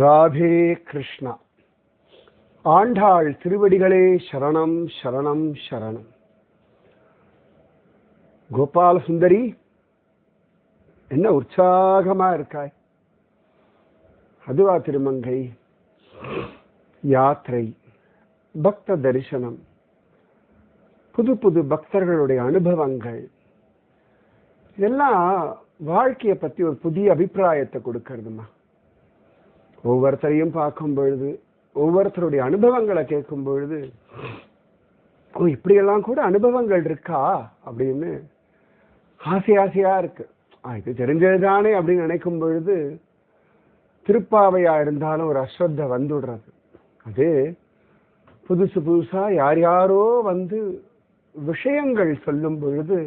ராதே கிருஷ்ணா. ஆண்டாள் திருவடிகளே சரணம் சரணம் சரணம். கோபால சுந்தரி, என்ன உற்சாகமா இருக்காய்? அதுவா திருமங்கை, யாத்திரை, பக்த தரிசனம், புது புது பக்தர்களுடைய அனுபவங்கள், இதெல்லாம் வாழ்க்கையை பத்தி ஒரு புதிய அபிப்பிராயத்தை கொடுக்கறதுமா. ஒவ்வொருத்தரையும் பார்க்கும் பொழுது, ஒவ்வொருத்தருடைய அனுபவங்களை கேட்கும் பொழுது, ஓ இப்படியெல்லாம் கூட அனுபவங்கள் இருக்கா அப்படின்னு ஆசையா இருக்கு. இது தெரிஞ்சதுதானே அப்படின்னு நினைக்கும் பொழுது திருப்பாவையா இருந்தாலும் ஒரு அஸ்ரத்த வந்துடுறது. அது புதுசா யாரோ வந்து விஷயங்கள் சொல்லும் பொழுது,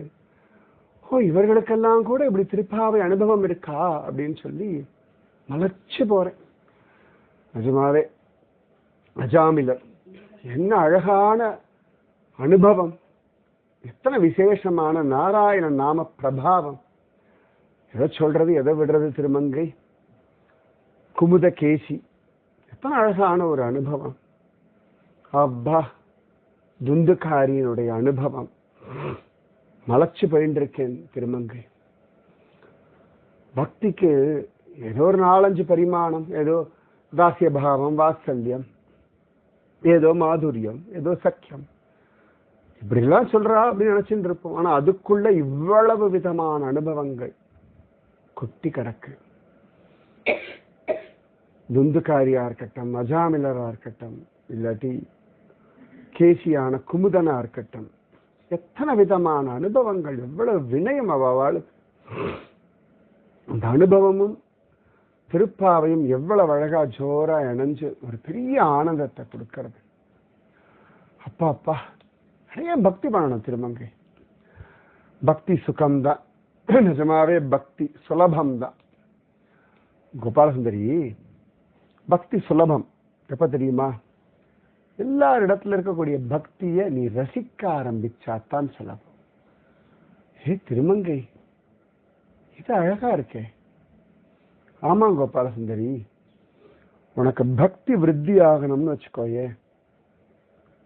ஓ இவர்களுக்கெல்லாம் கூட இப்படி திருப்பாவை அனுபவம் இருக்கா அப்படின்னு சொல்லி மலைச்சு போறேன். நிஜமாவே அஜாமிலர் என்ன அழகான அனுபவம், எத்தனை விசேஷமான நாராயண நாம பிரபாவம். எதை சொல்றது எதை விடுறது திருமங்கை. குமுத கேசி எத்தனை அழகான ஒரு அனுபவம். அப்பா, துந்துக்காரியினுடைய அனுபவம் மலைச்சு போயின்றிருக்கேன் திருமங்கை. பக்திக்கு ஏதோ ஒரு 4-5 பரிமாணம், ஏதோ தாசிய பாவம், வாத்சல்யம், ஏதோ மாதுரியம், ஏதோ சக்கியம், இப்படிலாம் சொல்றா அப்படின்னு நினைச்சுட்டு இருப்போம். ஆனா அதுக்குள்ள இவ்வளவு விதமான அனுபவங்கள் கொட்டி கிடக்கு. துந்துக்காரியா இருக்கட்டும், அஜாமிலரா இருக்கட்டும், இல்லாட்டி கேசியான குமுதனா இருக்கட்டும், எத்தனை விதமான அனுபவங்கள், எவ்வளவு வினயம் அவளுக்கு. அந்த அனுபவமும் திருப்பாவையும் எவ்வளவு அழகா ஜோரா இணைஞ்சு ஒரு பெரிய ஆனந்தத்தை கொடுக்கிறது. அப்பா நிறைய பக்தி பண்ணணும் திருமங்கை. பக்தி சுகம்தான், நிஜமாவே பக்தி சுலபம்தான். கோபாலசுந்தரி, பக்தி சுலபம் எப்ப தெரியுமா? எல்லாரிடத்துல இருக்கக்கூடிய பக்தியை நீ ரசிக்க ஆரம்பிச்சாத்தான் சுலபம். திருமங்கை, இது அழகா இருக்கே. ஆமா கோபாலசுந்தரி, உனக்கு பக்தி விருத்தி ஆகணும்னு வச்சுக்கோயே,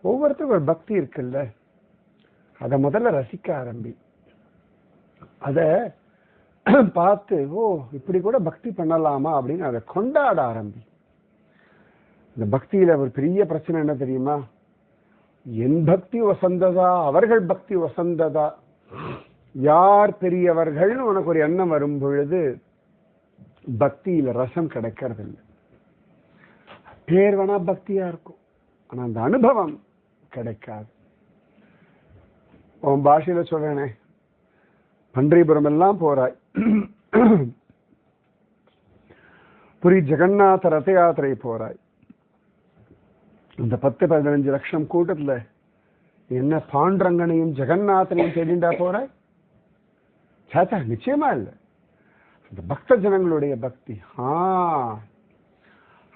ஒவ்வொருத்தருக்கும் ஒரு பக்தி இருக்குல்ல, அதை முதல்ல ரசிக்க ஆரம்பி. அத பார்த்து, ஓ இப்படி கூட பக்தி பண்ணலாமா அப்படின்னு அதை கொண்டாட ஆரம்பி. இந்த பக்தியில ஒரு பெரிய பிரச்சனை என்ன தெரியுமா? என் பக்தி வசந்ததா, அவர்கள் பக்தி வசந்ததா, யார் பெரியவர்கள் உனக்கு ஒரு எண்ணம் வரும் பொழுது பக்தியில ரசம் கிடைக்கிறது இல்லை. பேர் வேணா பக்தியா இருக்கும், ஆனா அந்த அனுபவம் கிடைக்காது. உன் பாஷையில சொல்றேனே, பன்றிபுரம் எல்லாம் போறாய், புரி ஜெகநாத ரத யாத்திரை போறாய். இந்த 10-15 லட்சம் கூட்டத்துல என்ன பாண்டரங்கனையும் ஜெகநாதனையும் தேடிண்டா போறாய்? சாத்தா, நிச்சயமா இல்லை. அந்த பக்த ஜனங்களுடைய பக்தி,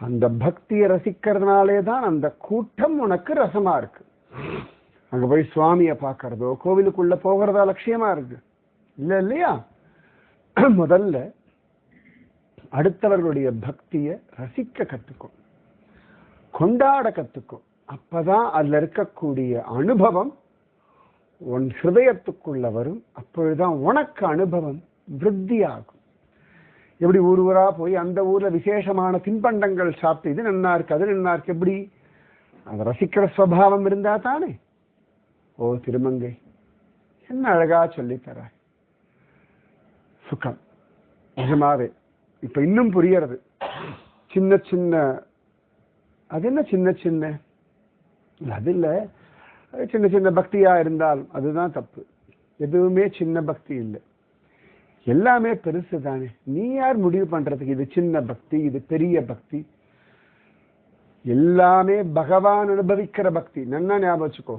அந்த பக்தியை ரசிக்கிறதுனாலே தான் அந்த கூட்டம் உனக்கு ரசமா இருக்கு. அங்க போய் சுவாமியை பார்க்கறதோ கோவிலுக்குள்ள போகிறதா லட்சியமா இருக்கு இல்லையா? முதல்ல அடுத்தவர்களுடைய பக்தியை ரசிக்க கத்துக்கும், கொண்டாட கத்துக்கும். அப்பதான் அதுல இருக்கக்கூடிய அனுபவம் உன் ஹிருதயத்துக்குள்ள வரும். அப்பொழுதுதான் உனக்கு அனுபவம் விருத்தி ஆகும். எப்படி ஊரா போய் அந்த ஊர்ல விசேஷமான தின்பண்டங்கள் சாப்பிட்டு இது நன்னா இருக்கு அது நன்னா இருக்கு, எப்படி அதை ரசிக்கிற சுவாவம் இருந்தா தானே. ஓ திருமங்கை, என்ன அழகா சொல்லித்தர. சுகம் நிஜமாவே இப்ப இன்னும் புரியறது. சின்ன சின்ன, அது என்ன சின்ன சின்ன, அது இல்ல, சின்ன சின்ன பக்தியா இருந்தால் அதுதான் தப்பு. எதுவுமே சின்ன பக்தி இல்லை, எல்லாமே பெருசு தானே. நீ யார் முடிவு பண்றதுக்கு இது சின்ன பக்தி இது பெரிய பக்தி? எல்லாமே பகவான் அனுபவிக்கிற பக்தி. நல்லா ஞாபகம் வச்சுக்கோ.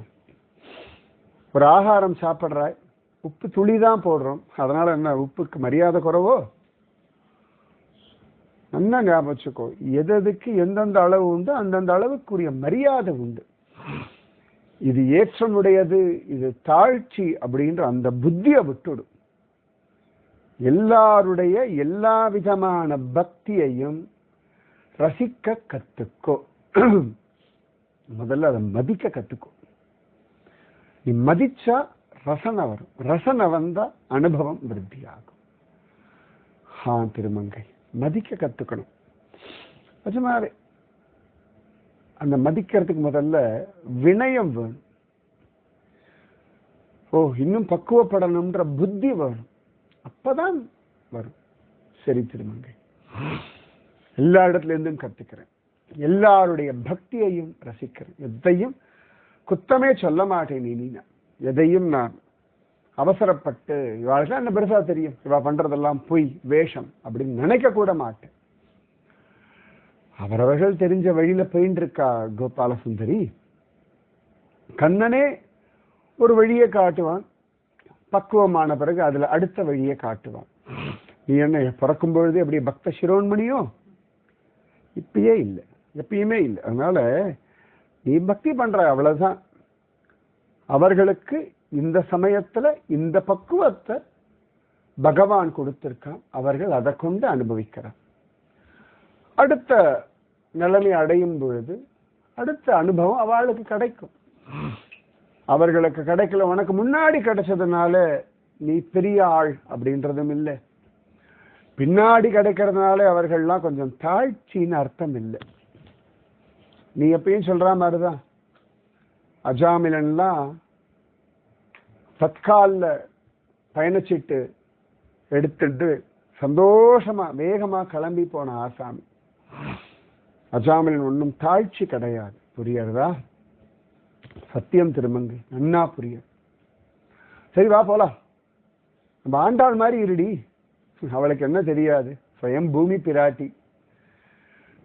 ஒரு ஆகாரம் சாப்பிட்றாய், உப்பு துளிதான் போடுறோம், அதனால என்ன உப்புக்கு மரியாதை குறைவோ? நல்லா ஞாபகம் வச்சுக்கோ. எதுக்கு எந்தெந்த அளவு உண்டு அந்தந்த அளவுக்குரிய மரியாதை உண்டு. இது ஏற்றமுடையது இது தாழ்ச்சி அப்படின்ற அந்த புத்தியை விட்டுடும். எல்லாருடைய எல்லா விதமான பக்தியையும் ரசிக்க கத்துக்கோ. முதல்ல அதை மதிக்க கத்துக்கோ. நீ மதிச்சா ரசனை வரும், ரசனை வந்தா அனுபவம் விருத்தி ஆகும். திருமங்கை மதிக்க கத்துக்கணும். நிஜமாவே அந்த மதிக்கிறதுக்கு முதல்ல வினயம் வேணும். இன்னும் பக்குவப்படணும்ன்ற புத்தி வேணும். அப்பதான் வரும். சரி திருமங்கை, எல்லா இடத்துல இருந்தும் கத்துக்கிறேன், எல்லாருடைய பக்தியையும் ரசிக்கிறேன், எதையும் குத்தமே சொல்ல மாட்டேன். நீனா எதையும் நான் அவசரப்பட்டு இவாளுக்கு என்ன பெருசா தெரியும், இவா பண்றதெல்லாம் பொய் வேஷம் அப்படின்னு நினைக்க கூட மாட்டேன். அவரவர்கள் தெரிஞ்ச வழியில போயின்னு இருக்கா கோபாலசுந்தரி. கண்ணனே ஒரு வழியை காட்டுவான், பக்குவமான பிறகு அதுல அடுத்த வழியை காட்டுவான். நீ என்ன பிறக்கும் பொழுது எப்படி பக்த சிரோன்மணியோ? இப்பயே இல்லை, எப்பயுமே இல்லை. அதனால நீ பக்தி பண்ற, அவ்வளவுதான். அவர்களுக்கு இந்த சமயத்துல இந்த பக்குவத்தை பகவான் கொடுத்திருக்கான், அவர்கள் அதை கொண்டு அனுபவிக்கிறார். அடுத்த நிலைமை அடையும் பொழுது அடுத்த அனுபவம் அவளுக்கு கிடைக்கும். அவர்களுக்கு கிடைக்கல, உனக்கு முன்னாடி கிடைச்சதுனால நீ பெரிய ஆள் அப்படின்றதும் இல்லை, பின்னாடி கிடைக்கிறதுனால அவர்கள்லாம் கொஞ்சம் தாழ்ச்சின்னு அர்த்தம் இல்லை. நீ எப்பயும் சொல்ற மாதிரிதான் அஜாமிலன்லாம் தற்கால பயணச்சீட்டு எடுத்துட்டு சந்தோஷமா வேகமா கிளம்பி போன ஆசாமி. அஜாமிலன் ஒன்றும் தாழ்ச்சி கிடையாது. புரியறதா? சத்தியம் திருமங்கை, நன்னா புரியும். சரி வா போலாம். நம்ம ஆண்டாள் மாதிரி இருடி. அவளுக்கு என்ன தெரியாது? ஸ்வயம் பூமி பிராட்டி,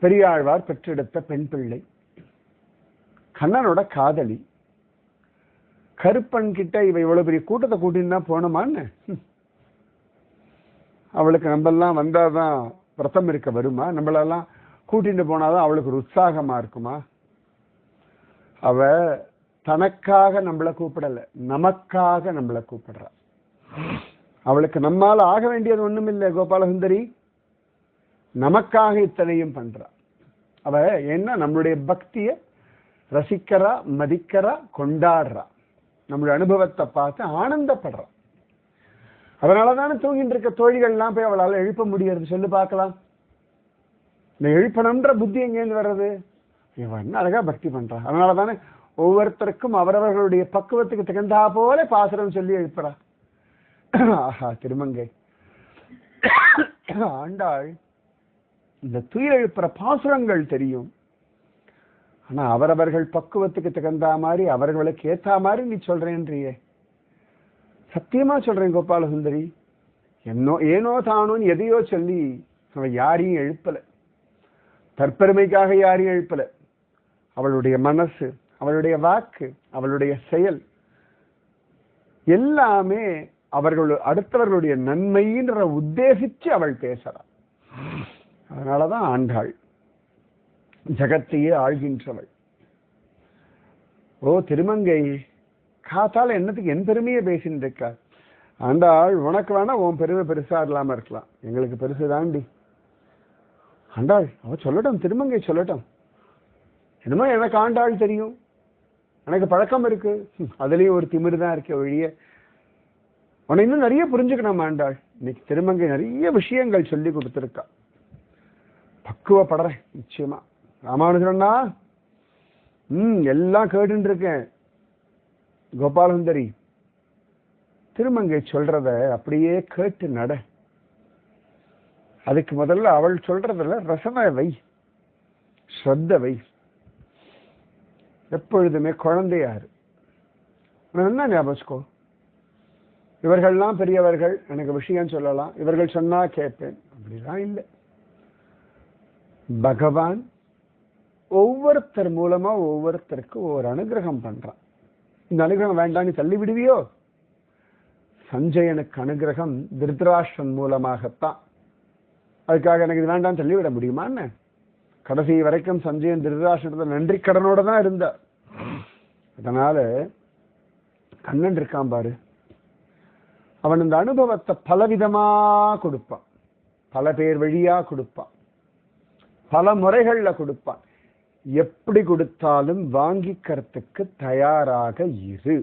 பெரியாழ்வார் பெற்றெடுத்த பெண் பிள்ளை, கண்ணனோட காதலி. கருப்பன் கிட்ட இவ இவ்வளவு பெரிய கூட்டத்தை கூட்டின்னு தான் போனோமான்னு. அவளுக்கு நம்மெல்லாம் வந்தாதான் விரதம் இருக்க வருமா? நம்மளெல்லாம் கூட்டிட்டு போனாதான் அவளுக்கு ஒரு உற்சாகமா இருக்குமா? அவ தனக்காக நம்மளை கூப்பிடல, நமக்காக நம்மளை கூப்பிடுறா. அவளுக்கு நம்மால ஆக வேண்டியது ஒண்ணும் இல்லை கோபாலசுந்தரி, நமக்காக இத்தனையும் பண்றா. அவ என்ன நம்மளுடைய பக்திய ரசிக்கிறா, மதிக்கிறா, கொண்டாடுறா, நம்மளுடைய அனுபவத்தை பார்த்து ஆனந்தப்படுறா. அதனாலதானே தூங்கிட்டு இருக்க தோழிகள்லாம் போய் அவளால் எழுப்ப முடியாது. சொல்லு பார்க்கலாம். இந்த எழுப்பணும்ன்ற புத்தி எங்கேருந்து வர்றது? இவன் அழகா பக்தி பண்றா. அதனாலதானே ஒவ்வொருத்தருக்கும் அவரவர்களுடைய பக்குவத்துக்கு தகுந்தா போல பாசுரம் சொல்லி எழுப்புறா. ஆஹா திருமங்கை, ஆண்டாள் இந்த துயில் எழுப்புற பாசுரங்கள் தெரியும். ஆனா அவரவர்கள் பக்குவத்துக்கு தகுந்தா மாதிரி அவர்களுக்கு ஏத்தா மாதிரி நீ சொல்றேன்றியே. சத்தியமா சொல்றேன் கோபாலசுந்தரி, ஏனோ தானோன்னு எதையோ சொல்லி அவன் யாரையும் எழுப்பல, தற்பெருமைக்காக யாரையும் எழுப்பல. அவளுடைய மனசு, அவளுடைய வாக்கு, அவளுடைய செயல் எல்லாமே அடுத்தவர்களுடைய நன்மைன்ற உத்தேசிச்சு அவள் பேசுறாள். அதனாலதான் ஆண்டாள் ஜகத்தையே ஆழ்கின்றவள். திருமங்கை, காத்தால என்னத்துக்கு என் பெருமையை பேசின்னு இருக்கா? ஆண்டாள் உனக்கு வேணா உன் பெருமை பெருசா இல்லாம இருக்கலாம், எங்களுக்கு பெருசு தாண்டி. ஆண்டாள் அவ சொல்லட்டும், திருமங்கை சொல்லட்டும். என்னமோ எனக்கு ஆண்டாள் தெரியும், எனக்கு பழக்கம் இருக்கு, அதுலயும் ஒரு திமிரு தான் இருக்க ஒழிய உன்னை இன்னும் நிறைய புரிஞ்சுக்கணும் ஆண்டாள். இன்னைக்கு திருமங்கை நிறைய விஷயங்கள் சொல்லி கொடுத்துருக்கா. பக்குவப்படுறேன் நிச்சயமா. ராமானுஜரண்ணா எல்லாம் கேட்டு இருக்கேன். கோபாலசுந்தரி, திருமங்கை சொல்றத அப்படியே கேட்டு நட. அதுக்கு முதல்ல அவள் சொல்றதுல ரசனை வை, ஸ்ரத்த வை. எப்பொழுதுமே குழந்தையாரு. என்ன ஞாபகோ, இவர்கள்லாம் பெரியவர்கள், எனக்கு விஷயம் சொல்லலாம், இவர்கள் சொன்னா கேட்பேன் அப்படிலாம் இல்லை. பகவான் ஒவ்வொருத்தர் மூலமா ஒவ்வொருத்தருக்கு ஒரு அனுகிரகம் பண்றான். இந்த அனுகிரகம் வேண்டாம் நீ தள்ளி விடுவியோ? சஞ்சயனுக்கு அனுகிரகம் திருதராஷ்டிரன் மூலமாகத்தான். அதுக்காக எனக்கு இது வேண்டாம் தள்ளிவிட முடியுமா என்ன? கடைசி வரைக்கும் சஞ்சயன் திருதராஷ்டிரத்தை நன்றி கடனோட தான் இருந்தார். அதனால கண்ணன் இருக்கான் பாரு, அவன் இந்த அனுபவத்தை பலவிதமா கொடுப்பான், பல பேர் வழியா கொடுப்பான். பல முறைகள்ல கொடுப்பான். எப்படி கொடுத்தாலும் வாங்கிக்கிறதுக்கு தயாராக இரு.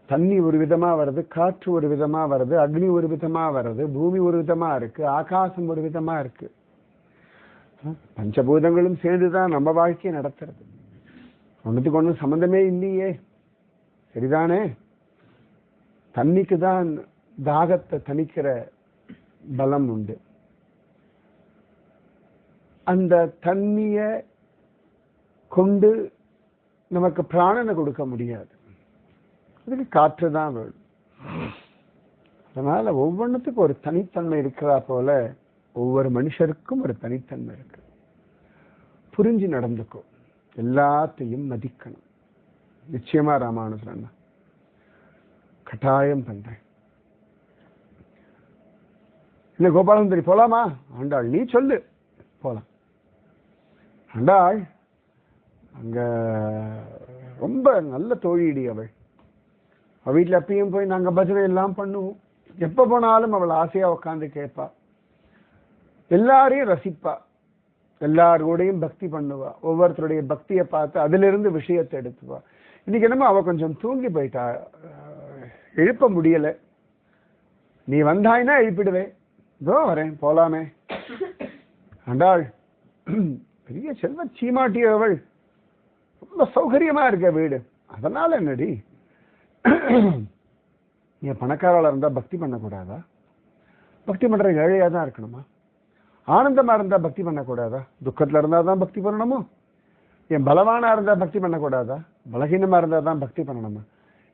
தண்ணி ஒரு விதமா வருது, காற்று ஒரு விதமா வருது, அக்னி ஒரு விதமா வருது, பூமி ஒரு விதமா இருக்கு, ஆகாசம் ஒரு விதமா இருக்கு. பஞ்சபூதங்களும் சேர்ந்துதான் நம்ம வாழ்க்கையை நடத்துறது. ஒன்றுத்துக்கு ஒன்றும் சம்பந்தமே இல்லையே, சரிதானே? தண்ணிக்கு தான் தாகத்தை தணிக்கிற பலம் உண்டு. அந்த தண்ணிய கொண்டு நமக்கு பிராணனை கொடுக்க முடியாது, அதுக்கு காற்று தான் வேணும். அதனால ஒவ்வொன்றுத்துக்கும் ஒரு தனித்தன்மை இருக்கிறா போல ஒவ்வொரு மனுஷருக்கும் ஒரு தனித்தன்மை இருக்கு. புரிஞ்சு நடந்துக்கும், எல்லாத்தையும் மதிக்கணும். நிச்சயமா ராமானுஜன் கட்டாயம் பண்றேன். இல்ல கோபாலசுந்தரி போலாமா? ஆண்டாள் நீ சொல்லு, போலாம். ஆண்டாள் அங்க ரொம்ப நல்ல தோழியடி அவள். அவள் வீட்டுல அப்பயும் போய் நாங்க பஜனை எல்லாம் பண்ணுவோம். எப்ப போனாலும் அவள் ஆசையா உட்காந்து கேட்பா, எல்லாரையும் ரசிப்பா, எல்லாரோடையும் பக்தி பண்ணுவா, ஒவ்வொருத்தருடைய பக்தியை பார்த்து அதுல இருந்து விஷயத்தை எடுத்துவா. இன்னைக்கு என்னமோ அவ கொஞ்சம் தூங்கி போயிட்டா, எழுப்ப முடியல. நீ வந்தாய்னா எழுப்பிடுவேன். இதோ வரேன், போலாமே. ஆண்டாள் பெரிய செல்வ சீமாட்டிய அவள், ரொம்ப சௌகரியமா இருக்க வீடு. அதனால என்னடி, நீ பணக்காரால இருந்தா பக்தி பண்ணக்கூடாதா? பக்தி பண்ற ஏழையா தான் இருக்கணுமா? ஆனந்தமா இருந்தா பக்தி பண்ணக்கூடாதா? துக்கத்துல இருந்தா தான் பக்தி பண்ணணுமோ? என் பலவானா இருந்தா பக்தி பண்ணக்கூடாதா? பலகீனமா இருந்தா தான் பக்தி பண்ணணுமா?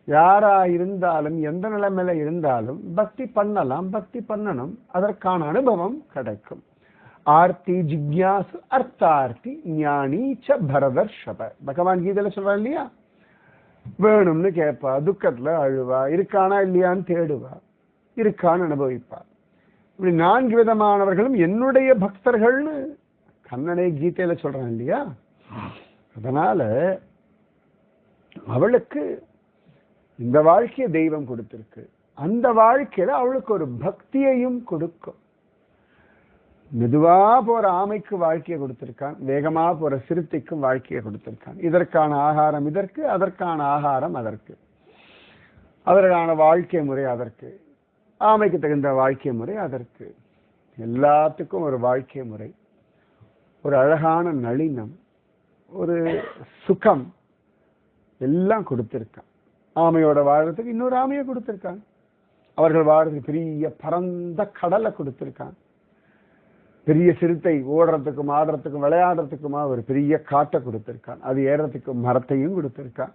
யாரா இருந்தாலும் எந்த நிலைமையில இருந்தாலும் பக்தி பண்ணலாம், பக்தி பண்ணணும், அதற்கான அனுபவம் கிடைக்கும். ஆர்த்தி ஜிக்யாசு அர்த்தார்த்தி ஞானீச்ச பரதர்ஷப, பகவான் கீதையில சொல்றா இல்லையா? வேணும்னு கேட்பா, துக்கத்துல அழுவா, இருக்கானா இல்லையான்னு தேடுவா, இருக்கான்னு அனுபவிப்பா. இப்படி 4 விதமானவர்களும் என்னுடைய பக்தர்கள்னு கண்ணனை கீதையில சொல்றான் இல்லையா? அதனால அவளுக்கு இந்த வாழ்க்கையை தெய்வம் கொடுத்திருக்கு. அந்த வாழ்க்கையில அவளுக்கு ஒரு பக்தியையும் கொடுக்கும். மெதுவா போற ஆமைக்கு வாழ்க்கையை கொடுத்திருக்கான், வேகமா போற சிறுத்தைக்கும் வாழ்க்கையை கொடுத்திருக்கான். இதற்கான ஆகாரம் இதற்கு, அதற்கான ஆகாரம் அதற்கு, அதற்கான வாழ்க்கை முறை அதற்கு, ஆமைக்கு தகுந்த வாழ்க்கை முறை அதற்கு. எல்லாத்துக்கும் ஒரு வாழ்க்கை முறை, ஒரு அழகான நளினம், ஒரு சுகம் எல்லாம் கொடுத்திருக்கான். ஆமையோட வாழறதுக்கு இன்னொரு ஆமையை கொடுத்திருக்கான், அவர்கள் வாழறதுக்கு பெரிய பரந்த கடலை கொடுத்திருக்கான், பெரிய சிறுத்தை ஓடுறதுக்கும் ஆடுறதுக்கும் விளையாடுறதுக்குமா ஒரு பெரிய காட்டை கொடுத்திருக்கான், அது ஏறதுக்கு மரத்தையும் கொடுத்திருக்கான்,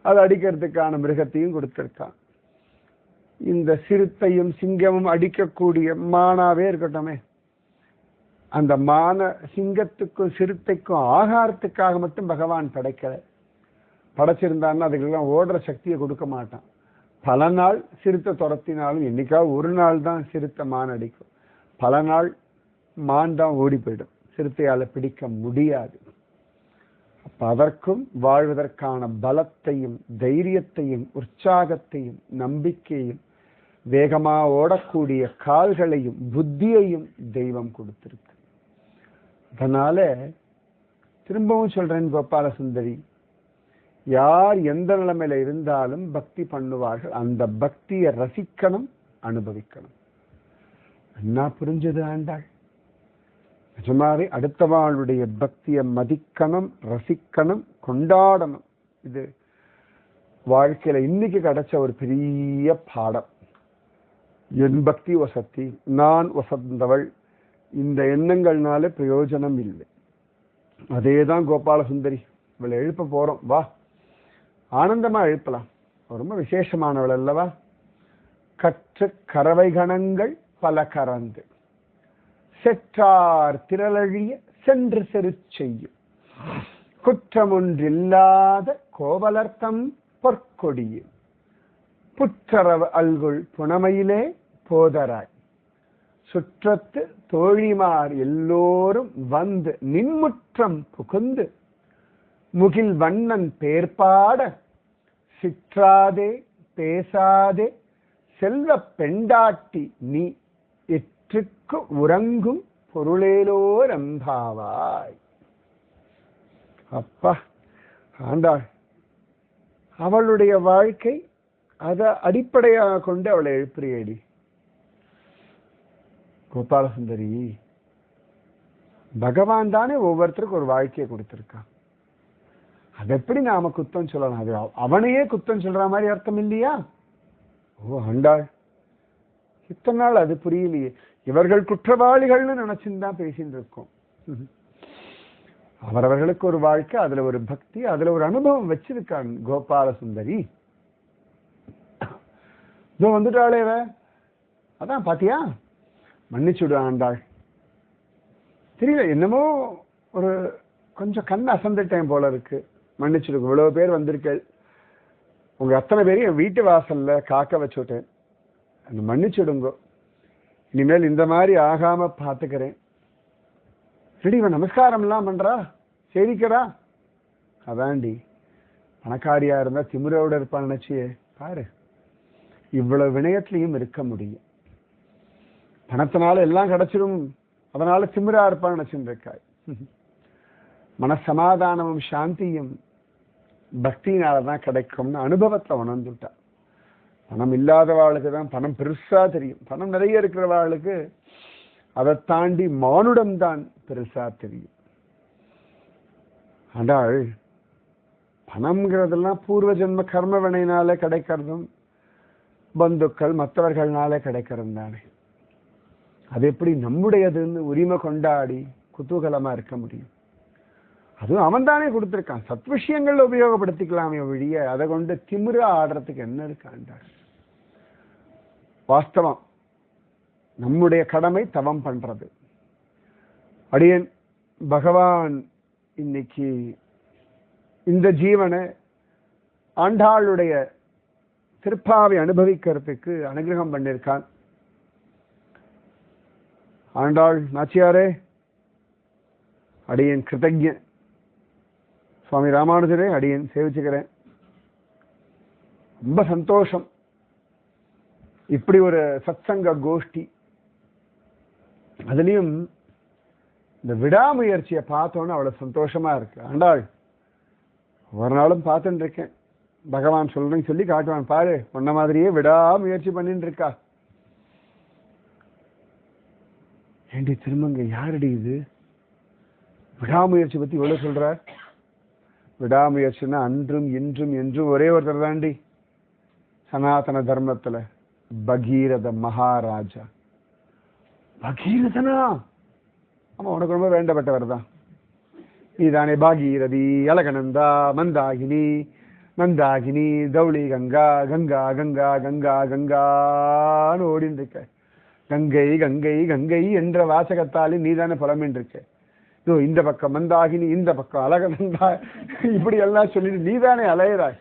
அது அடிக்கிறதுக்கான மிருகத்தையும் கொடுத்திருக்கான். இந்த சிறுத்தையும் சிங்கமும் அடிக்கக்கூடிய மானாவே இருக்கட்டுமே, அந்த மான சிங்கத்துக்கும் சிறுத்தைக்கும் ஆகாரத்துக்காக மட்டும் பகவான் படைக்கல. படைச்சிருந்தான்னா அதுக்கெல்லாம் ஓடுற சக்தியை கொடுக்க மாட்டான். பல நாள் சிறுத்தை துரத்தினாலும் என்னைக்காவது ஒரு நாள் தான் சிறுத்தை மான் அடிக்கும், பல நாள் மான் தான் ஓடி போயிடும், சிறுத்தையால பிடிக்க முடியாது. அப்ப அதற்கும் வாழ்வதற்கான பலத்தையும் தைரியத்தையும் உற்சாகத்தையும் நம்பிக்கையும் வேகமா ஓடக்கூடிய கால்களையும் புத்தியையும் தெய்வம் கொடுத்திருக்கு. அதனால திரும்பவும் சொல்றேன் கோபால சுந்தரி, யார் எந்த நிலைமையில இருந்தாலும் பக்தி பண்ணுவார்கள். அந்த பக்தியை ரசிக்கணும், அனுபவிக்கணும். என்ன புரிஞ்சது ஆண்டாள்? நிஜமாவே அடுத்தவாளுடைய பக்தியை மதிக்கணும், ரசிக்கணும், கொண்டாடணும். இது வாழ்க்கையில இன்னைக்கு கிடைச்ச ஒரு பெரிய பாடம். என் பக்தி வசத்தி, நான் வசந்தவள், இந்த எண்ணங்கள்னால பிரயோஜனம் இல்லை. அதேதான் கோபால சுந்தரி. இவளை எழுப்ப போறோம், வா, ஆனந்தமா எழுப்பலாம். ரொம்ப விசேஷமானவள் அல்லவா? கற்று கறவை கணங்கள் பல கறந்து செற்றார் திரளழிய சென்று செரு செய்யும் குற்றமொன்றில்லாத கோவலர்த்தம் பொற்கொடியும் புற்றரவ அல்குள் புனமையிலே போதராய் சுற்றத்து தோழிமார் எல்லோரும் வந்து நின்முற்றம் புகுந்து முகில் வண்ணன் பேர்பாட சிற்றாதே பேசாதே செல்வ பெண்டாட்டி நீ புற்றிற்கு உறங்கும் பொருளேலோ ரம்பாவாய். அப்பா ஆண்டாள், அவளுடைய வாழ்க்கை அதை அடிப்படையாக கொண்டு அவளை எழுப்புறியடி. கோபாலசுந்தரி, பகவான் தானே ஒவ்வொருத்தருக்கும் ஒரு வாழ்க்கையை கொடுத்திருக்கான். அது எப்படி நாம குத்தம் சொல்லலாம்? அது அவனையே குத்தம் சொல்ற மாதிரி அர்த்தம் இல்லையா? ஓ ஆண்டாள், இத்தனை நாள் அது புரியலையே. இவர்கள் குற்றவாளிகள்னு நினைச்சுதான் பேசிட்டு இருக்கோம். அவரவர்களுக்கு ஒரு வாழ்க்கை, அதுல ஒரு பக்தி, அதுல ஒரு அனுபவம் வச்சிருக்கான் கோபாலசுந்தரி. இதோ வந்துட்டாளேவ, அதான் பாத்தியா, மன்னிச்சுடு ஆண்டாள். தெரியல, என்னமோ ஒரு கொஞ்சம் கண் அசந்துட்டேன் போல இருக்கு. மன்னிச்சுடுங்க. இவ்வளவு பேர் வந்திருக்கேள், உங்க அத்தனை பேரையும் என் வீட்டு வாசல்ல காக்க வச்சுட்டேன், மன்னிச்சுடுங்க. இனிமேல் இந்த மாதிரி ஆகாம பாத்துக்கிறேன். ரெடி, இவன் நமஸ்காரம் எல்லாம் பண்றா, சேவிக்கிறா. அதாண்டி பணக்காரியா இருந்தா திமிரோட இருப்பான்னு நினைச்சியே பாரு. இவ்வளவு வினயத்திலையும் இருக்க முடியும். பணத்தினால எல்லாம் கிடைச்சிடும், அதனால திமிரா இருப்பான்னு நினைச்சுட்டு இருக்காய். மனசமாதானமும் சாந்தியும் பக்தினாலதான் கிடைக்கும்னு அனுபவத்தை உணர்ந்துட்டா. பணம் இல்லாதவாளுக்கு தான் பணம் பெருசா தெரியும். பணம் நிறைய இருக்கிறவாளுக்கு அதை தாண்டி மானுடம் தான் பெருசா தெரியும். ஆண்டாள், பணம்ங்கிறதெல்லாம் பூர்வ ஜென்ம கர்ம வினைனாலே கிடைக்கிறதும் பந்துக்கள் மற்றவர்கள்னாலே கிடைக்கிறதும் தானே. அது எப்படி நம்முடையதுன்னு உரிமை கொண்டாடி குதூகலமா இருக்க முடியும்? அதுவும் அவன் தானே கொடுத்திருக்கான். சத் விஷயங்கள்ல உபயோகப்படுத்திக்கலாமே ஒழிய அதை கொண்டு திமிர ஆடுறதுக்கு என்ன இருக்காண்டாள்? வாஸ்தவம், நம்முடைய கடமை தவம் பண்றது. அடியன் பகவான் இன்னைக்கு இந்த ஜீவனை ஆண்டாளுடைய திருப்பாவை அனுபவிக்கிறதுக்கு அனுகிரகம் பண்ணிருக்கான். ஆண்டாள் நாச்சியாரே, அடியன் கிருத்தஜ்ஞ. சுவாமி ராமானுஜரே, அடியன் சேவிச்சுக்கிறேன். ரொம்ப சந்தோஷம். இப்படி ஒரு சத்சங்க கோஷ்டி, அதுலயும் இந்த விடாமுயற்சியை பார்த்தோன்னு அவ்வளவு சந்தோஷமா இருக்கு. ஆண்டாள், ஒரு நாளும் பார்த்துட்டு இருக்கேன், பகவான் சொல்றேன்னு சொல்லி காட்டுவான் பாரு, உன்ன மாதிரியே விடாமுயற்சி பண்ணிட்டு இருக்கா. ஏண்டி திருமங்க, யாரடி இது விடாமுயற்சி பத்தி எவ்வளவு சொல்ற? விடாமுயற்சின்னா அன்றும் இன்றும் என்றும் ஒரே ஒருத்தர் தாண்டி சனாதன தர்மத்துல, பகீரத மகாராஜா. பகீரதனா? ஆமா, உனக்கு ரொம்ப வேண்டப்பட்டவர் தான். நீதானே பாகீரதி, அலகநந்தா, மந்தாகினி, மந்தாகினி, தௌளி கங்கா, கங்கா கங்கா கங்கா கங்கான்னு ஓடின்னு இருக்க. கங்கை கங்கை கங்கை என்ற வாசகத்தாலே நீதானே புலம்பின்னு இருக்க. இதோ இந்த பக்கம் மந்தாகினி, இந்த பக்கம் அலகநந்தா, இப்படி எல்லாம் சொல்லிட்டு நீதானே அலையிறாய்.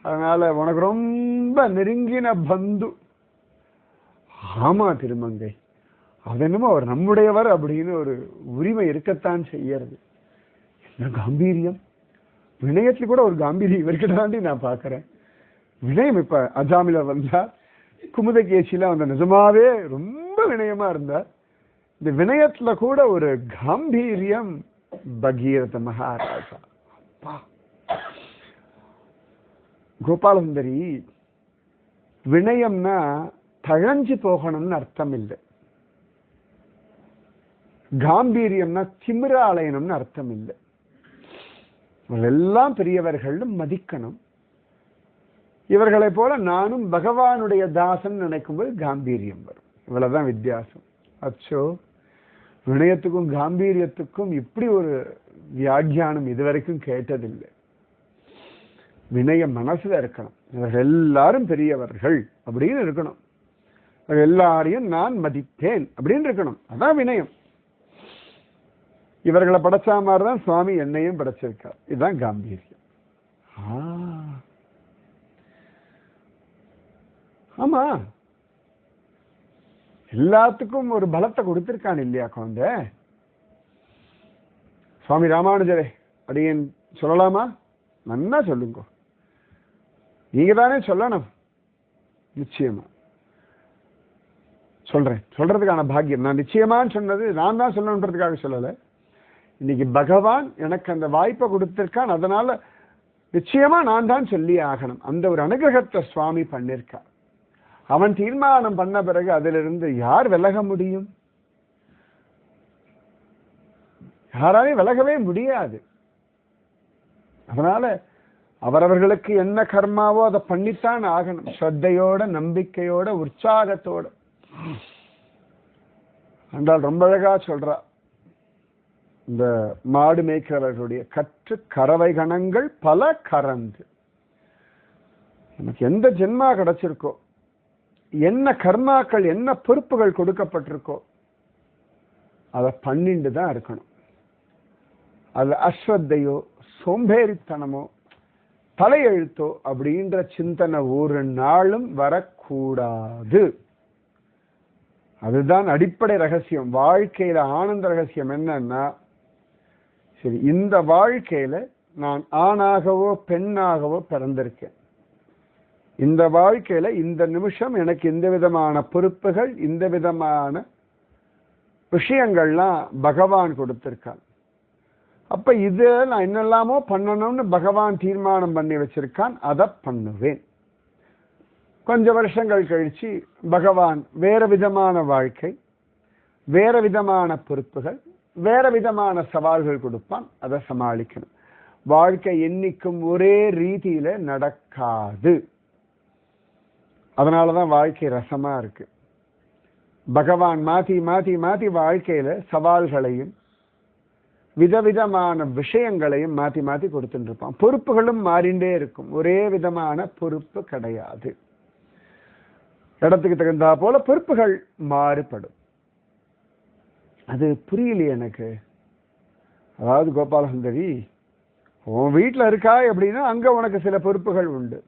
அதனால உனக்கு ரொம்ப நெருங்கின பந்து. ஆமா திருமங்கை, அதென்னமோ அவர் நம்முடையவர் அப்படின்னு ஒரு உரிமை இருக்கத்தான் செய்யறது. என்ன காம்பீரியம்! வினயத்துல கூட ஒரு காம்பீரியம் இருக்கட்டாண்டி நான் பாக்குறேன். வினயம் இப்ப அஜாமில வந்தா, குமுதகேசியில வந்த நிஜமாவே ரொம்ப வினயமா இருந்தார். இந்த வினயத்துல கூட ஒரு காம்பீரியம். பகீரத மகாராஜா. அப்பா கோபாலசுந்தரி, வினயம்னா தழஞ்சு போகணும்னு அர்த்தம் இல்லை. காம்பீரியம்னா திமிர அலையணும்னு அர்த்தம் இல்லை. எல்லாம் பெரியவர்கள் மதிக்கணும். இவர்களை போல நானும் பகவானுடைய தாசன் நினைக்கும்போது காம்பீரியம் வரும். இவ்வளவுதான் வித்தியாசம். அச்சோ, வினயத்துக்கும் காம்பீரியத்துக்கும் இப்படி ஒரு வியாக்கியானம் இதுவரைக்கும் கேட்டதில்லை. வினயம் மனசுல இருக்கணும். இவர்கள் எல்லாரும் பெரியவர்கள் அப்படின்னு இருக்கணும். எல்லாரையும் நான் மதிப்பேன் அப்படின்னு இருக்கணும். அதான் வினயம். இவர்களை படைச்சா மாதிரிதான் சுவாமி என்னையும் படைச்சிருக்கார். இதுதான் காம்பீரியம். ஆமா, எல்லாத்துக்கும் ஒரு பலத்தை கொடுத்திருக்கான் இல்லையா குழந்தை? சுவாமி ராமானுஜரே, அடியேன் சொல்லலாமா? நன்னா சொல்லுங்க. நீங்க தானே சொல்லணும். நிச்சயமா சொல்றதுக்கான பாக்கியம். நான் நிச்சயமான்னு சொன்னது நான் தான் சொல்லணுன்றதுக்காக சொல்லலை. இன்னைக்கு பகவான் எனக்கு அந்த வாய்ப்பை கொடுத்திருக்கான், அதனால நிச்சயமா நான் தான் சொல்லி ஆகணும். அந்த ஒரு அனுகிரகத்தை சுவாமி பண்ணிருக்கார். அவன் தீர்மானம் பண்ண பிறகு அதிலிருந்து யார் விலக முடியும்? யாராலையும் விலகவே முடியாது. அதனால அவரவர்களுக்கு என்ன கர்மாவோ அதை பண்ணித்தான் ஆகணும். ஸ்ரத்தையோட, நம்பிக்கையோட, உற்சாகத்தோட. என்றால் ரொம்ப அழகா சொல்றா, இந்த மாடு மேய்க்கிறவர்களுடைய கற்று கறவை கணங்கள் பல கறந்து. நமக்கு எந்த ஜென்மா கிடைச்சிருக்கோ, என்ன கர்மாக்கள், என்ன பொறுப்புகள் கொடுக்கப்பட்டிருக்கோ அதை பண்ணிட்டு தான் இருக்கணும். அது அஸ்ரத்தையோ, சோம்பேறித்தனமோ, தலையெழுத்தோ அப்படின்ற சிந்தனை ஒரு நாளும் வரக்கூடாது. அதுதான் அடிப்படை ரகசியம். வாழ்க்கையில ஆனந்த ரகசியம் என்னன்னா, சரி, இந்த வாழ்க்கையில நான் ஆணாகவோ பெண்ணாகவோ பிறந்திருக்கேன். இந்த வாழ்க்கையில இந்த நிமிஷம் எனக்கு இந்த விதமான பொறுப்புகள், இந்த விதமான விஷயங்கள்லாம் பகவான் கொடுத்திருக்கான். அப்ப இது நான் என்னெல்லாமோ பண்ணணும்னு பகவான் தீர்மானம் பண்ணி வச்சிருக்கான், அதை பண்ணுவேன். கொஞ்சம் வருஷங்கள் கழிச்சு பகவான் வேற விதமான வாழ்க்கை, வேற விதமான பொறுப்புகள், வேற விதமான சவால்கள் கொடுப்பான், அதை சமாளிக்கணும். வாழ்க்கை என்னைக்கும் ஒரே ரீதியில நடக்காது. அதனாலதான் வாழ்க்கை ரசமா இருக்கு. பகவான் மாத்தி மாத்தி மாத்தி வாழ்க்கையில சவால்களையும் விதவிதமான விஷயங்களையும் மாத்தி மாத்தி கொடுத்துட்டு இருப்பான். பொறுப்புகளும் மாறிண்டே இருக்கும். ஒரே விதமான பொறுப்பு கிடையாது. இடத்துக்கு தகுந்தா போல பொறுப்புகள் மாறுபடும். அது புரியலையே எனக்கு. அதாவது கோபாலசுந்தரி, உன் வீட்டில் இருக்கா அப்படின்னா அங்க உனக்கு சில பொறுப்புகள் உண்டு.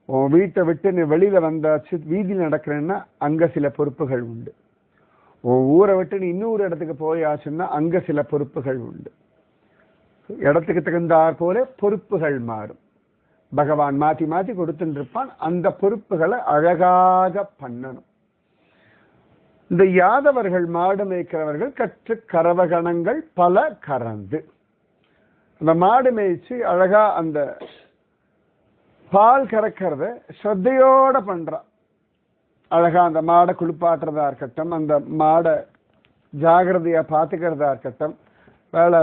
உன் வீட்டை விட்டு நீ வெளியில வந்தாச்சு, வீதியில் நடக்கிறேன்னா அங்க சில பொறுப்புகள் உண்டு. உன் ஊரை விட்டு நீ இன்னொரு இடத்துக்கு போயாச்சுன்னா அங்க சில பொறுப்புகள் உண்டு. இடத்துக்கு தகுந்தாற் போல பொறுப்புகள் மாறும். பகவான் மாத்தி மாத்தி கொடுத்துட்டு இருப்பான். அந்த பொறுப்புகளை அழகாக பண்ணணும். இந்த யாதவர்கள், மாடு மேய்க்கிறவர்கள் கற்று கரவகணங்கள் பல கறந்து, அந்த மாடு மேய்ச்சி அழகா அந்த பால் கறக்கிறத ஸ்ரத்தையோட பண்றான். அழகா அந்த மாடை குளிப்பாட்டுறதா இருக்கட்டும், அந்த மாடை ஜாகிரதையா பார்த்துக்கிறதா இருக்கட்டும்,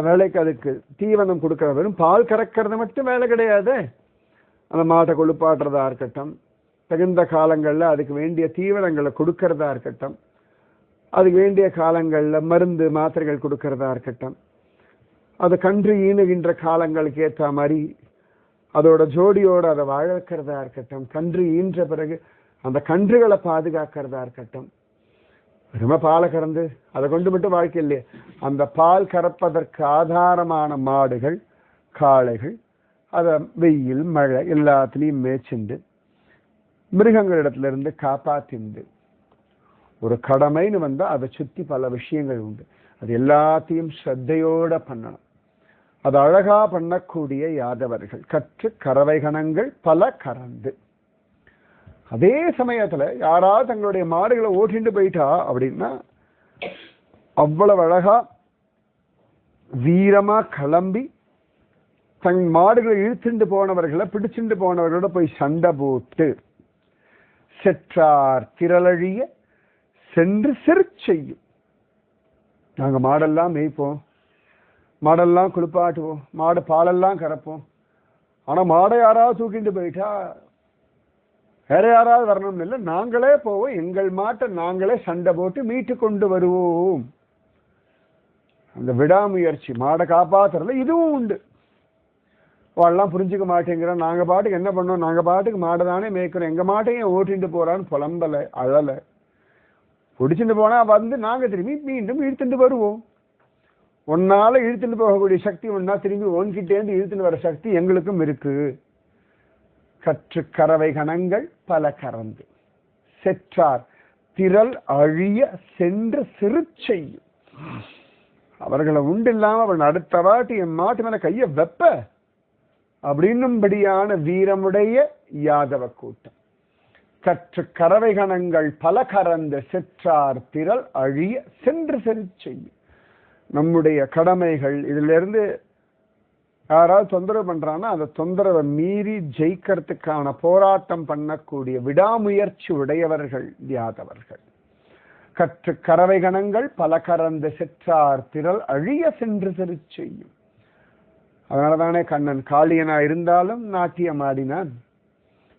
வேலைக்கு அதுக்கு தீவனம் கொடுக்கறது, வெறும் பால் கறக்கிறது மட்டும் வேலை கிடையாது. அந்த மாட்டை குளிப்பாட்டுறதா இருக்கட்டும், தகுந்த காலங்களில் அதுக்கு வேண்டிய தீவனங்களை கொடுக்கறதா இருக்கட்டும், அதுக்கு வேண்டிய காலங்களில் மருந்து மாத்திரைகள் கொடுக்கறதா இருக்கட்டும், அது கன்று ஈனுகின்ற காலங்களுக்கு ஏற்ற மாதிரி அதோட ஜோடியோடு அதை வாழ வைக்கிறதா இருக்கட்டும், கன்று ஈன்ற பிறகு அந்த கன்றுகளை பாதுகாக்கிறதா இருக்கட்டும், ரொம்ப பாலை கறந்து அதை கொண்டு மட்டும் வாழ்க்கை இல்லையே, அந்த பால் கறப்பதற்கு ஆதாரமான மாடுகள், காளைகள், அதை வெயில் மழை எல்லாத்துலேயும் மேய்ச்சிண்டு மிருகங்களிடத்திலிருந்து காப்பாத்திண்டு ஒரு கடமைன்னு வந்தால் அதை சுற்றி பல விஷயங்கள் உண்டு. அது எல்லாத்தையும் ஸ்ரத்தையோட பண்ணணும். அது அழகா பண்ணக்கூடிய யாதவர்கள் கற்று கறவைகணங்கள் பல கறந்து. அதே சமயத்துல யாராவது தங்களுடைய மாடுகளை ஓட்டிட்டு போயிட்டா அப்படின்னா அவ்வளவு அழகா வீரமா கிளம்பி தன் மாடுகளை இழுத்துண்டு போனவர்களை, பிடிச்சுட்டு போனவர்களோட போய் சண்டை போட்டு செற்றார் திரளழிய சென்று சிறுச்செய்யும். நாங்க மாடெல்லாம் மேய்ப்போம், மாடெல்லாம் குளிப்பாட்டுவோம், மாடு பாலெல்லாம் கறப்போம். ஆனா மாடை யாராவது தூக்கிட்டு போயிட்டா வேற யாராவது வரணும்னு இல்லை, நாங்களே போவோம், எங்கள் மாட்டை நாங்களே சண்டை போட்டு மீட்டு கொண்டு வருவோம். அந்த விடாமுயற்சி மாடை காப்பாத்துறதுல இதுவும் உண்டு. அவெல்லாம் புரிஞ்சுக்க மாட்டேங்கிறோம், நாங்க பாட்டுக்கு என்ன பண்ணோம், நாங்க பாட்டுக்கு மாடை தானே மேய்க்கிறோம், எங்க மாட்டையும் ஓட்டிட்டு போறான்னு புலம்பலை, அழலை. பிடிச்சிட்டு போனா வந்து நாங்க திரும்பி மீண்டும் இழுத்துட்டு வருவோம். ஒன்னால இழுத்துட்டு போகக்கூடிய சக்தி ஒன்னா திரும்பி ஓன்கிட்டேந்து இழுத்துட்டு வர சக்தி எங்களுக்கும் இருக்கு. கற்று கறவை கணங்கள் பல கறந்து செற்றார் திரள் அழிய சென்று சிறுச்செய்யும். அவர்களை உண்டு இல்லாம அவன் அடுத்த வாட்டி என் மாட்டு மேல கைய வெப்ப அப்படின்னும்படியான வீரமுடைய யாதவ கூட்டம். கற்று கறவை கணங்கள் பல கறந்த செற்றார் திரள் அழிய சென்று செறி செய்யும். நம்முடைய கடமைகள் இதிலிருந்து யாராவது தொந்தரவு பண்றான்னா அந்த தொந்தரவை மீறி ஜெயிக்கிறதுக்கான போராட்டம் பண்ணக்கூடிய விடாமுயற்சி உடையவர்கள் யாதவர்கள். கற்று கறவை கணங்கள் பல கறந்த செற்றார் திரள் அழிய சென்று செறி செய்யும். அதனாலதானே கண்ணன் காளியனா இருந்தாலும் நாட்டியம் ஆடினான்,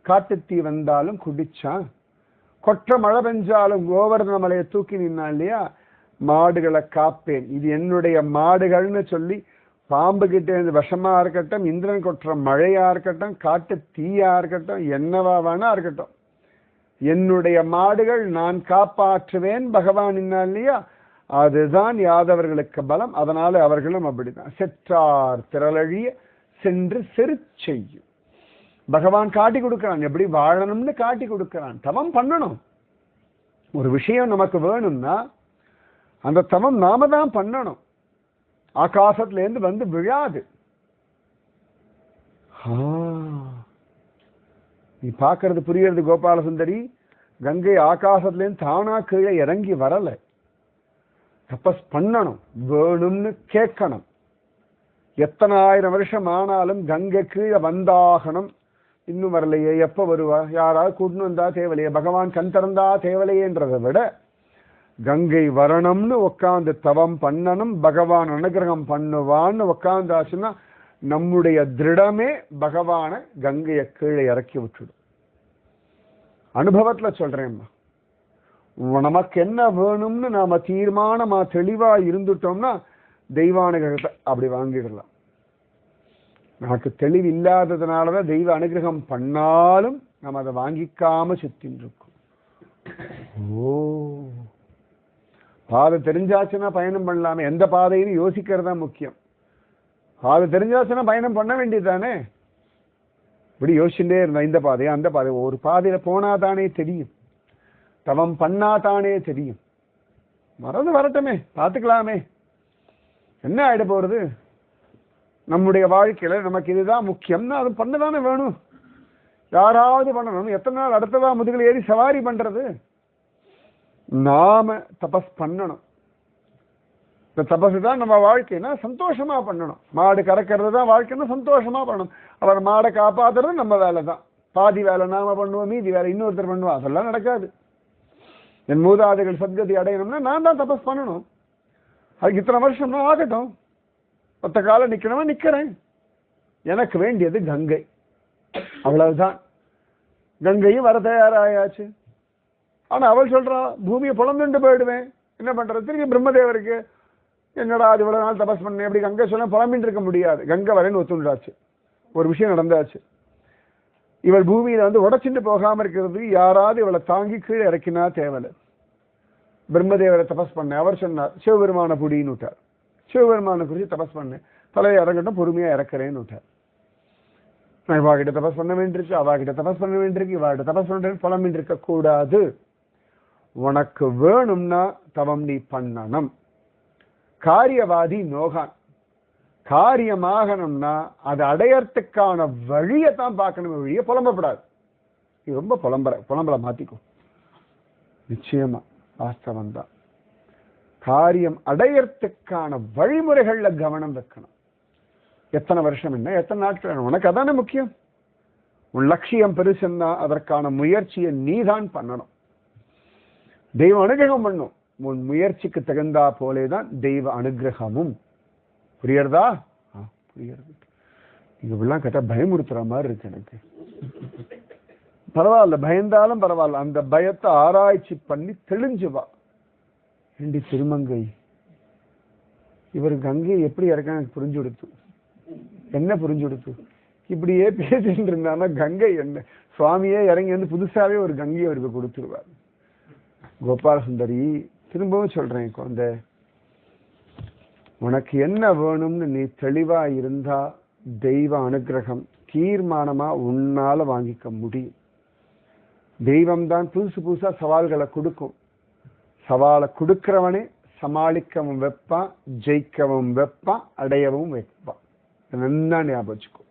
காட்டுத்தீ வந்தாலும் குடிச்சான், கொற்ற மழை பெஞ்சாலும் கோவர்தன மலையை தூக்கி நின்னான் இல்லையா. மாடுகளை காப்பேன், இது என்னுடைய மாடுகள்னு சொல்லி பாம்பு கிட்ட இருந்து விஷமா இருக்கட்டும், இந்திரன் கொற்ற மழையா இருக்கட்டும், காட்டு தீயா இருக்கட்டும், என்னவா வேணா இருக்கட்டும், என்னுடைய மாடுகள் நான் காப்பாற்றுவேன் பகவான் நின்னா இல்லையா. அதுதான் யாதவர்களுக்கு பலம். அதனால அவர்களும் அப்படிதான். செற்றார் திரளழிய சென்று செரு செய்யும். பகவான் காட்டி கொடுக்கிறான், எப்படி வாழணும்னு காட்டி கொடுக்கிறான். தவம் பண்ணணும். ஒரு விஷயம் நமக்கு வேணும்னா அந்த தவம் நாம தான் பண்ணணும். ஆகாசத்துல இருந்து வந்து விழாது. நீ பாக்குறது புரியறது கோபால சுந்தரி. கங்கை ஆகாசத்துல இருந்து தானா கீழே இறங்கி வரல. தபஸ் பண்ணணும், வேணும்னு கேட்கணும். எத்தனை ஆயிரம் வருஷம் ஆனாலும் கங்கை கீழே வந்தாகணும். இன்னும் வரலையே, எப்ப வருவா, யாராவது கூட்டணும் வந்தா தேவலையே, பகவான் கண் திறந்தா தேவலையேன்றதை விட கங்கை வரணும்னு உட்காந்து தவம் பண்ணணும். பகவான் அனுகிரகம் பண்ணுவான்னு உட்காந்தாச்சுன்னா நம்முடைய திருடமே பகவான கங்கையை கீழே இறக்கி விட்டுடும். அனுபவத்துல சொல்றேன்மா. நமக்கு என்ன வேணும்னு நாம தீர்மானமா தெளிவா இருந்துட்டோம்னா தெய்வானுகிரகத்தை அப்படி வாங்கிடலாம். நமக்கு தெளிவு இல்லாததுனாலதான் தெய்வ அனுகிரகம் பண்ணாலும் நம்ம அதை வாங்கிக்காம சுத்தின்னு இருக்கோம். ஓ, பாதை தெரிஞ்சாச்சுன்னா பயணம் பண்ணலாமே. எந்த பாதைன்னு யோசிக்கிறதா முக்கியம். பாதை தெரிஞ்சாச்சுன்னா பயணம் பண்ண வேண்டியதுதானே. இப்படி யோசிச்சுட்டே இருந்தா இந்த பாதையா அந்த பாதை, ஒரு பாதையில போனாதானே தெரியும், தவம் பண்ணாதானே தெரியும். மறந்து வரட்டுமே, பார்த்துக்கலாமே, என்ன ஆயிட போறது. நம்முடைய வாழ்க்கையில நமக்கு இதுதான் முக்கியம்னா அது பண்ணதானே வேணும். யாராவது பண்ணணும். எத்தனை நாள் அடுத்ததா முதுகில் ஏறி சவாரி பண்றது. நாம தபஸ் பண்ணணும். இந்த தபசு தான் நம்ம வாழ்க்கைன்னா சந்தோஷமா பண்ணணும். மாடு கறக்கிறது தான் வாழ்க்கைன்னா சந்தோஷமா பண்ணணும். அவர் மாடை காப்பாத்துறது நம்ம வேலை தான். பாதி வேலை நாம பண்ணுவோம், மீதி வேலை இன்னொருத்தர் பண்ணுவோம். அதெல்லாம் நடக்காது. என் மூதாதைகள் சத்கதி அடையணும்னா நான் தான் தபஸ் பண்ணணும். அதுக்கு இத்தனை வருஷம்னா ஆகட்டும். ஒத்த காலம் நிக்கணுமா நிக்கிறேன். எனக்கு வேண்டியது கங்கை, அவ்வளவுதான். கங்கையும் வர தயாராயாச்சு. ஆனா அவள் சொல்றா, பூமியை புலந்துண்டு போயிடுவேன், என்ன பண்றது. திரும்பி பிரம்மதேவருக்கு என்னடா அது இவ்வளவு நாள் தபஸ் பண்ணேன், எப்படி கங்கை சொல்ல புலம்பின்னு இருக்க முடியாது. கங்கை வரேன்னு ஒத்துண்டாச்சு. ஒரு விஷயம் நடந்தாச்சு. இவள் பூமியில வந்து உடச்சுட்டு போகாம இருக்கிறது யாராவது இவளை தாங்கி கீழே இறக்கினா தேவலை. பிரம்மதேவரை தபஸ் பண்ண அவர் சொன்னார், சிவபெருமான புடின்னு விட்டார். சிவபெருமான குறித்து தபஸ் பண்ணேன், தலையை இறங்கட்டும், பொறுமையா இறக்குறேன்னு விட்டார். நான் இவாகிட்ட தபஸ் பண்ண வேண்டியிருக்கு, அவாகிட்ட தபஸ் பண்ண வேண்டியிருக்கு, இவாகிட்ட தபஸ் பண்ண புலம்பின்னு இருக்க கூடாது. உனக்கு வேணும்னா தவம் நீ பண்ணணும். காரியவாதி நோகான். காரியமாகணும்னா அதை அடையறதுக்கான வழியை தான் பார்க்கணும், வழியை புலம்பப்படாது. இது ரொம்ப புலம்பல மாத்திக்கும். நிச்சயமா வாஸ்தவம் தான். காரியம் அடையறதுக்கான வழிமுறைகள்ல கவனம் வைக்கணும். எத்தனை வருஷம் என்ன, எத்தனை நாட்கள், உனக்கு அதானே முக்கியம். உன் லட்சியம் பெருசுன்னா அதற்கான முயற்சியை நீதான் பண்ணணும். தெய்வ அனுகிரகம் பண்ணும். உன் முயற்சிக்கு தகுந்தா போலேதான் தெய்வ அனுகிரகமும். புரியறதா? புரியுறது. நீங்க இப்படிலாம் கேட்டா பயமுறுத்துற மாதிரி இருக்கு எனக்கு. பரவாயில்ல, பயந்தாலும் பரவாயில்ல. அந்த பயத்தை ஆராய்ச்சி பண்ணி தெளிஞ்சு வா. ஏண்டி திருமங்கை, இவர் கங்கையை எப்படி இறக்க எனக்கு புரிஞ்சு கொடுத்து. என்ன புரிஞ்சு கொடுத்து? இப்படியே பேசிட்டு இருந்தானா கங்கை என்ன, சுவாமியே இறங்கி வந்து புதுசாவே ஒரு கங்கையை அவருக்கு கொடுத்துருவார். கோபால சுந்தரி, திரும்பவும் சொல்றேன் குழந்தை, உனக்கு என்ன வேணும்னு நீ தெளிவா இருந்தா தெய்வ அனுகிரகம் தீர்மானமா உன்னால வாங்கிக்க முடியும். தெய்வம் தான் புதுசு புதுசா சவால்களை கொடுக்கும். சவாலை கொடுக்கிறவனே சமாளிக்கவும் வைப்பான், ஜெயிக்கவும் வைப்பான், அடையவும் வைப்பான். நல்லா ஞாபகம் வச்சுக்கோ.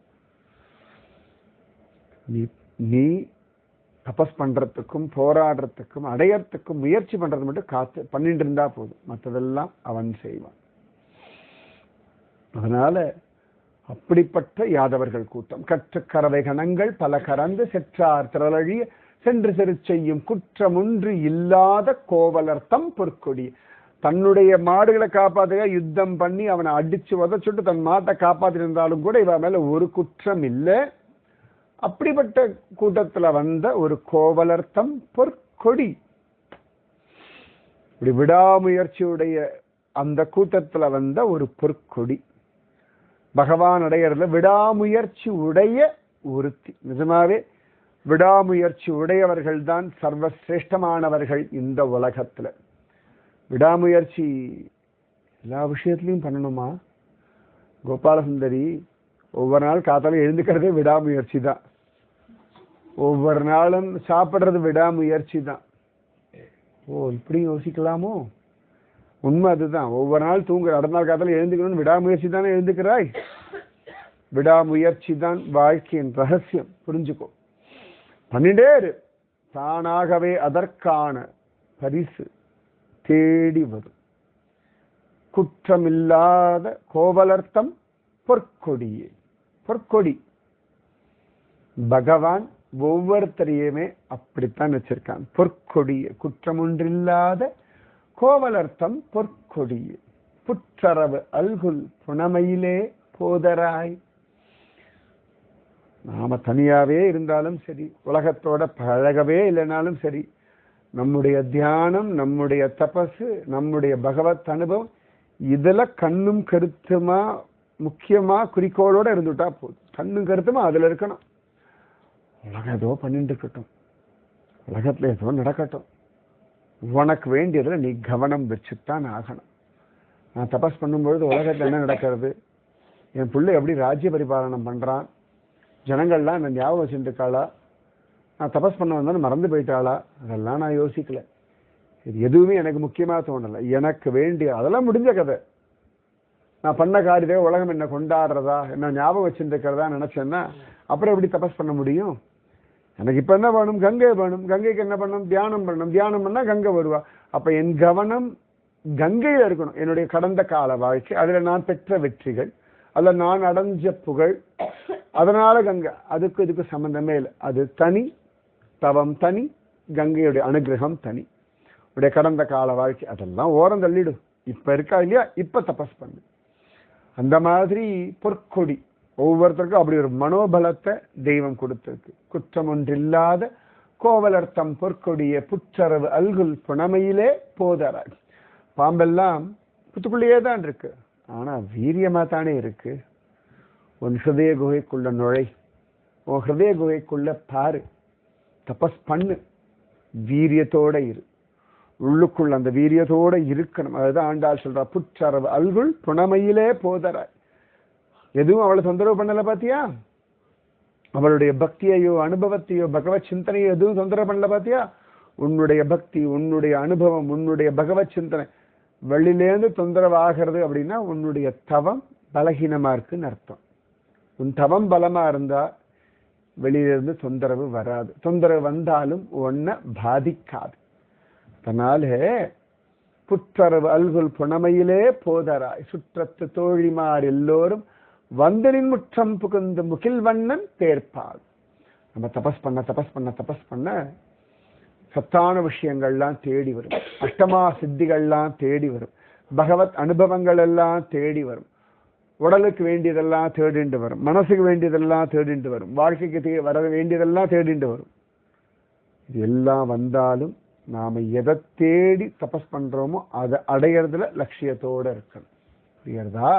நீ தபஸ் பண்றதுக்கும் போராடுறதுக்கும் அடையறதுக்கும் முயற்சி பண்றது மட்டும் காத்து பண்ணிட்டு இருந்தா போதும், மற்றதெல்லாம் அவன் செய்வான். அதனால அப்படிப்பட்ட யாதவர்கள் கூட்டம். கற்று கறவை கணங்கள் பல கறந்து செற்றார் திரளழிய சென்று செரு செய்யும் குற்றமொன்று இல்லாத கோவலர்த்தம் பொற்கொடி. தன்னுடைய மாடுகளை காப்பாத்துக யுத்தம் பண்ணி அவனை அடிச்சு உதச்சுட்டு தன் மாட்டை காப்பாத்திருந்தாலும் கூட இவன் மேல ஒரு குற்றம் இல்லை. அப்படிப்பட்ட கூட்டத்துல வந்த ஒரு கோவலர்த்தம் பொற்கொடி. இப்படி விடாமுயற்சியுடைய அந்த கூட்டத்துல வந்த ஒரு பொற்கொடி. பகவான் அடையறதுல விடாமுயற்சி உடைய ஒருத்தி. நிஜமாவே விடாமுயற்சி உடையவர்கள் தான் சர்வசிரேஷ்டமானவர்கள் இந்த உலகத்துல. விடாமுயற்சி எல்லா விஷயத்திலையும் பண்ணணுமா? கோபாலசுந்தரி ஒவ்வொரு நாள் காத்தால எழுந்துக்கிறதே விடாமுயற்சி தான். ஒவ்வொரு நாளும் சாப்பிட்றது விடாமுயற்சி தான். ஓ, இப்படி யோசிக்கலாமோ? உண்மை அதுதான். ஒவ்வொரு நாள் தூங்குற அடுத்த நாள் காத்தால எழுந்துக்கணும்னு விடாமுயற்சி தானே எழுந்துக்கிறாய். விடாமுயற்சி தான் வாழ்க்கையின் ரகசியம். புரிஞ்சுக்கோ. பண்ணிட்டே இரு, தானாகவே அதற்கான பரிசு தேடி வரும். குற்றமில்லாத கோவலர்த்தம் பொற்கொடியே. பொற்கொடி பகவான் ஒவ்வொருத்தரையுமே அப்படித்தான் வச்சிருக்கான். பொற்கொடியே, குற்றம் ஒன்றில்லாத கோவலர்த்தம் பொற்கொடியே. புற்றரவு அல்குல் புனமையிலே போதராய். நாம தனியாவே இருந்தாலும் சரி, உலகத்தோட பழகவே இல்லைனாலும் சரி, நம்முடைய தியானம், நம்முடைய தபசு, நம்முடைய பகவத் அனுபவம் இதுல கண்ணும் கருத்துமா முக்கியமா குறிக்கோளோட இருந்துட்டா போதும். கண்ணும் கருத்துமா அதுல இருக்கணும். உலகம் ஏதோ பண்ணிட்டு இருக்கட்டும், உலகத்துல ஏதோ நடக்கட்டும், உனக்கு வேண்டியதுல நீ கவனம் வச்சுத்தான் ஆகணும். நான் தபஸ் பண்ணும்பொழுது உலகத்துல என்ன நடக்கிறது, என் பிள்ளை எப்படி ராஜ்ய பரிபாலனம் பண்றான், ஜனங்கள்லாம் என்ன ஞாபகம் வச்சுருக்காளா, நான் தபஸ் பண்ண வந்தாலும் மறந்து போயிட்டாளா, அதெல்லாம் நான் யோசிக்கல. இது எதுவுமே எனக்கு முக்கியமா தோணலை. எனக்கு வேண்டிய அதெல்லாம் முடிஞ்ச கதை. நான் பண்ண காரியத்தை உலகம் என்ன கொண்டாடுறதா, என்ன ஞாபகம் வச்சுருக்கிறதா நினைச்சேன்னா அப்புறம் எப்படி தபஸ் பண்ண முடியும்? எனக்கு இப்ப என்ன வேணும்? கங்கை வேணும். கங்கைக்கு என்ன பண்ணணும்? தியானம் பண்ணணும். தியானம் பண்ணா கங்கை வருவா. அப்ப என் கவனம் கங்கையில இருக்கணும். என்னுடைய கடந்த கால வாழ்க்கை, அதுல நான் பெற்ற வெற்றிகள், அதுல நான் அடைஞ்ச புகழ், அதனால கங்கை. அதுக்கு இதுக்கு சம்பந்தமே இல்லை. அது தனி, தவம் தனி, கங்கையுடைய அனுகிரகம் தனி. உடைய கடந்த கால வாழ்க்கை அதெல்லாம் ஓரம் தள்ளிடும். இப்ப இருக்கா இல்லையா, இப்ப தபஸ் பண்ணு. அந்த மாதிரி பொற்கொடி ஒவ்வொருத்தருக்கும் அப்படி ஒரு மனோபலத்தை தெய்வம் கொடுத்திருக்கு. குற்றம் ஒன்றில்லாத கோவலர்த்தம் பொற்கொடிய புற்றரவு அல்குல் புனமையிலே போதராய். பாம்பெல்லாம் புத்துக்குள்ளேயே தான் இருக்கு, ஆனா வீரியமா தானே இருக்கு. உன் ஹிருதய குகைக்குள்ள நுழை, உன் ஹிருதய குகைக்குள்ள பாரு, தபஸ் பண்ணு, வீரியத்தோட இரு. உள்ளுக்குள்ள அந்த வீரியத்தோட இருக்கணும். அதுதான் ஆண்டாள் சொல்றா, புற்றரவு அல்குல் புனமையிலே போதராய். எதுவும் அவளை தொந்தரவு பண்ணல பாத்தியா? அவளுடைய பக்தியையோ அனுபவத்தையோ பகவத் சிந்தனையோ எதுவும் தொந்தரவு பண்ணல பாத்தியா? உன்னுடைய பக்தி, உன்னுடைய அனுபவம், உன்னுடைய பகவத் சிந்தனை வெளியிலேருந்து தொந்தரவு ஆகிறது அப்படின்னா உன்னுடைய தவம் பலகீனமா இருக்குன்னு அர்த்தம். உன் தவம் பலமா இருந்தா வெளியிலிருந்து தொந்தரவு வராது. தொந்தரவு வந்தாலும் உன்னை பாதிக்காது. அதனால புற்றரவு அல்குல் புனமையிலே போதராய். சுற்றத்து தோழிமார் எல்லோரும் வந்தனின் முற்றம் புகுந்து முகில் வண்ணன் தேர்ப்பாள். நம்ம தபஸ் பண்ண தபஸ் பண்ண தபஸ் பண்ண சத்தான விஷயங்கள்லாம் தேடி வரும். அஷ்டமா சித்திகள்லாம் தேடி வரும். பகவத் அனுபவங்கள் எல்லாம் தேடி வரும். உடலுக்கு வேண்டியதெல்லாம் தேடிண்டு வரும். மனசுக்கு வேண்டியதெல்லாம் தேடிண்டு வரும். வாழ்க்கைக்கு வர வேண்டியதெல்லாம் தேடிண்டு வரும். இது எல்லாம் வந்தாலும் நாம எதை தேடி தபஸ் பண்றோமோ அதை அடையறதுல லட்சியத்தோட இருக்கணும். புரியுறதா?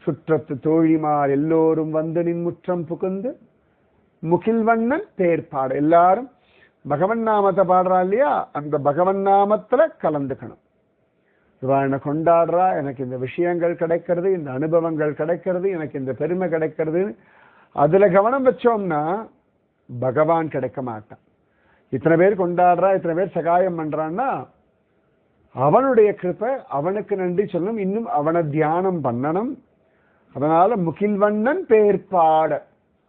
சுற்றத்து தோழிமார் எல்லோரும் வந்து நின் முற்றம் புகுந்து முகில் வண்ணன் தேர்ப்பாடு. எல்லாரும் பகவன் நாமத்தை பாடுறா இல்லையா, அந்த பகவன் நாமத்துல கலந்துக்கணும். இவா என்னை கொண்டாடுறா, எனக்கு இந்த விஷயங்கள் கிடைக்கிறது, இந்த அனுபவங்கள் கிடைக்கிறது, எனக்கு இந்த பெருமை கிடைக்கிறது, அதுல கவனம் வச்சோம்னா பகவான் கிடைக்க மாட்டான். இத்தனை பேர் கொண்டாடுறா, இத்தனை பேர் சகாயம் பண்றான்னா அவனுடைய கிருபை, அவனுக்கு நன்றி சொல்லணும், இன்னும் அவனை தியானம் பண்ணணும். அதனால முகில் வண்ணன் பேர் பாட,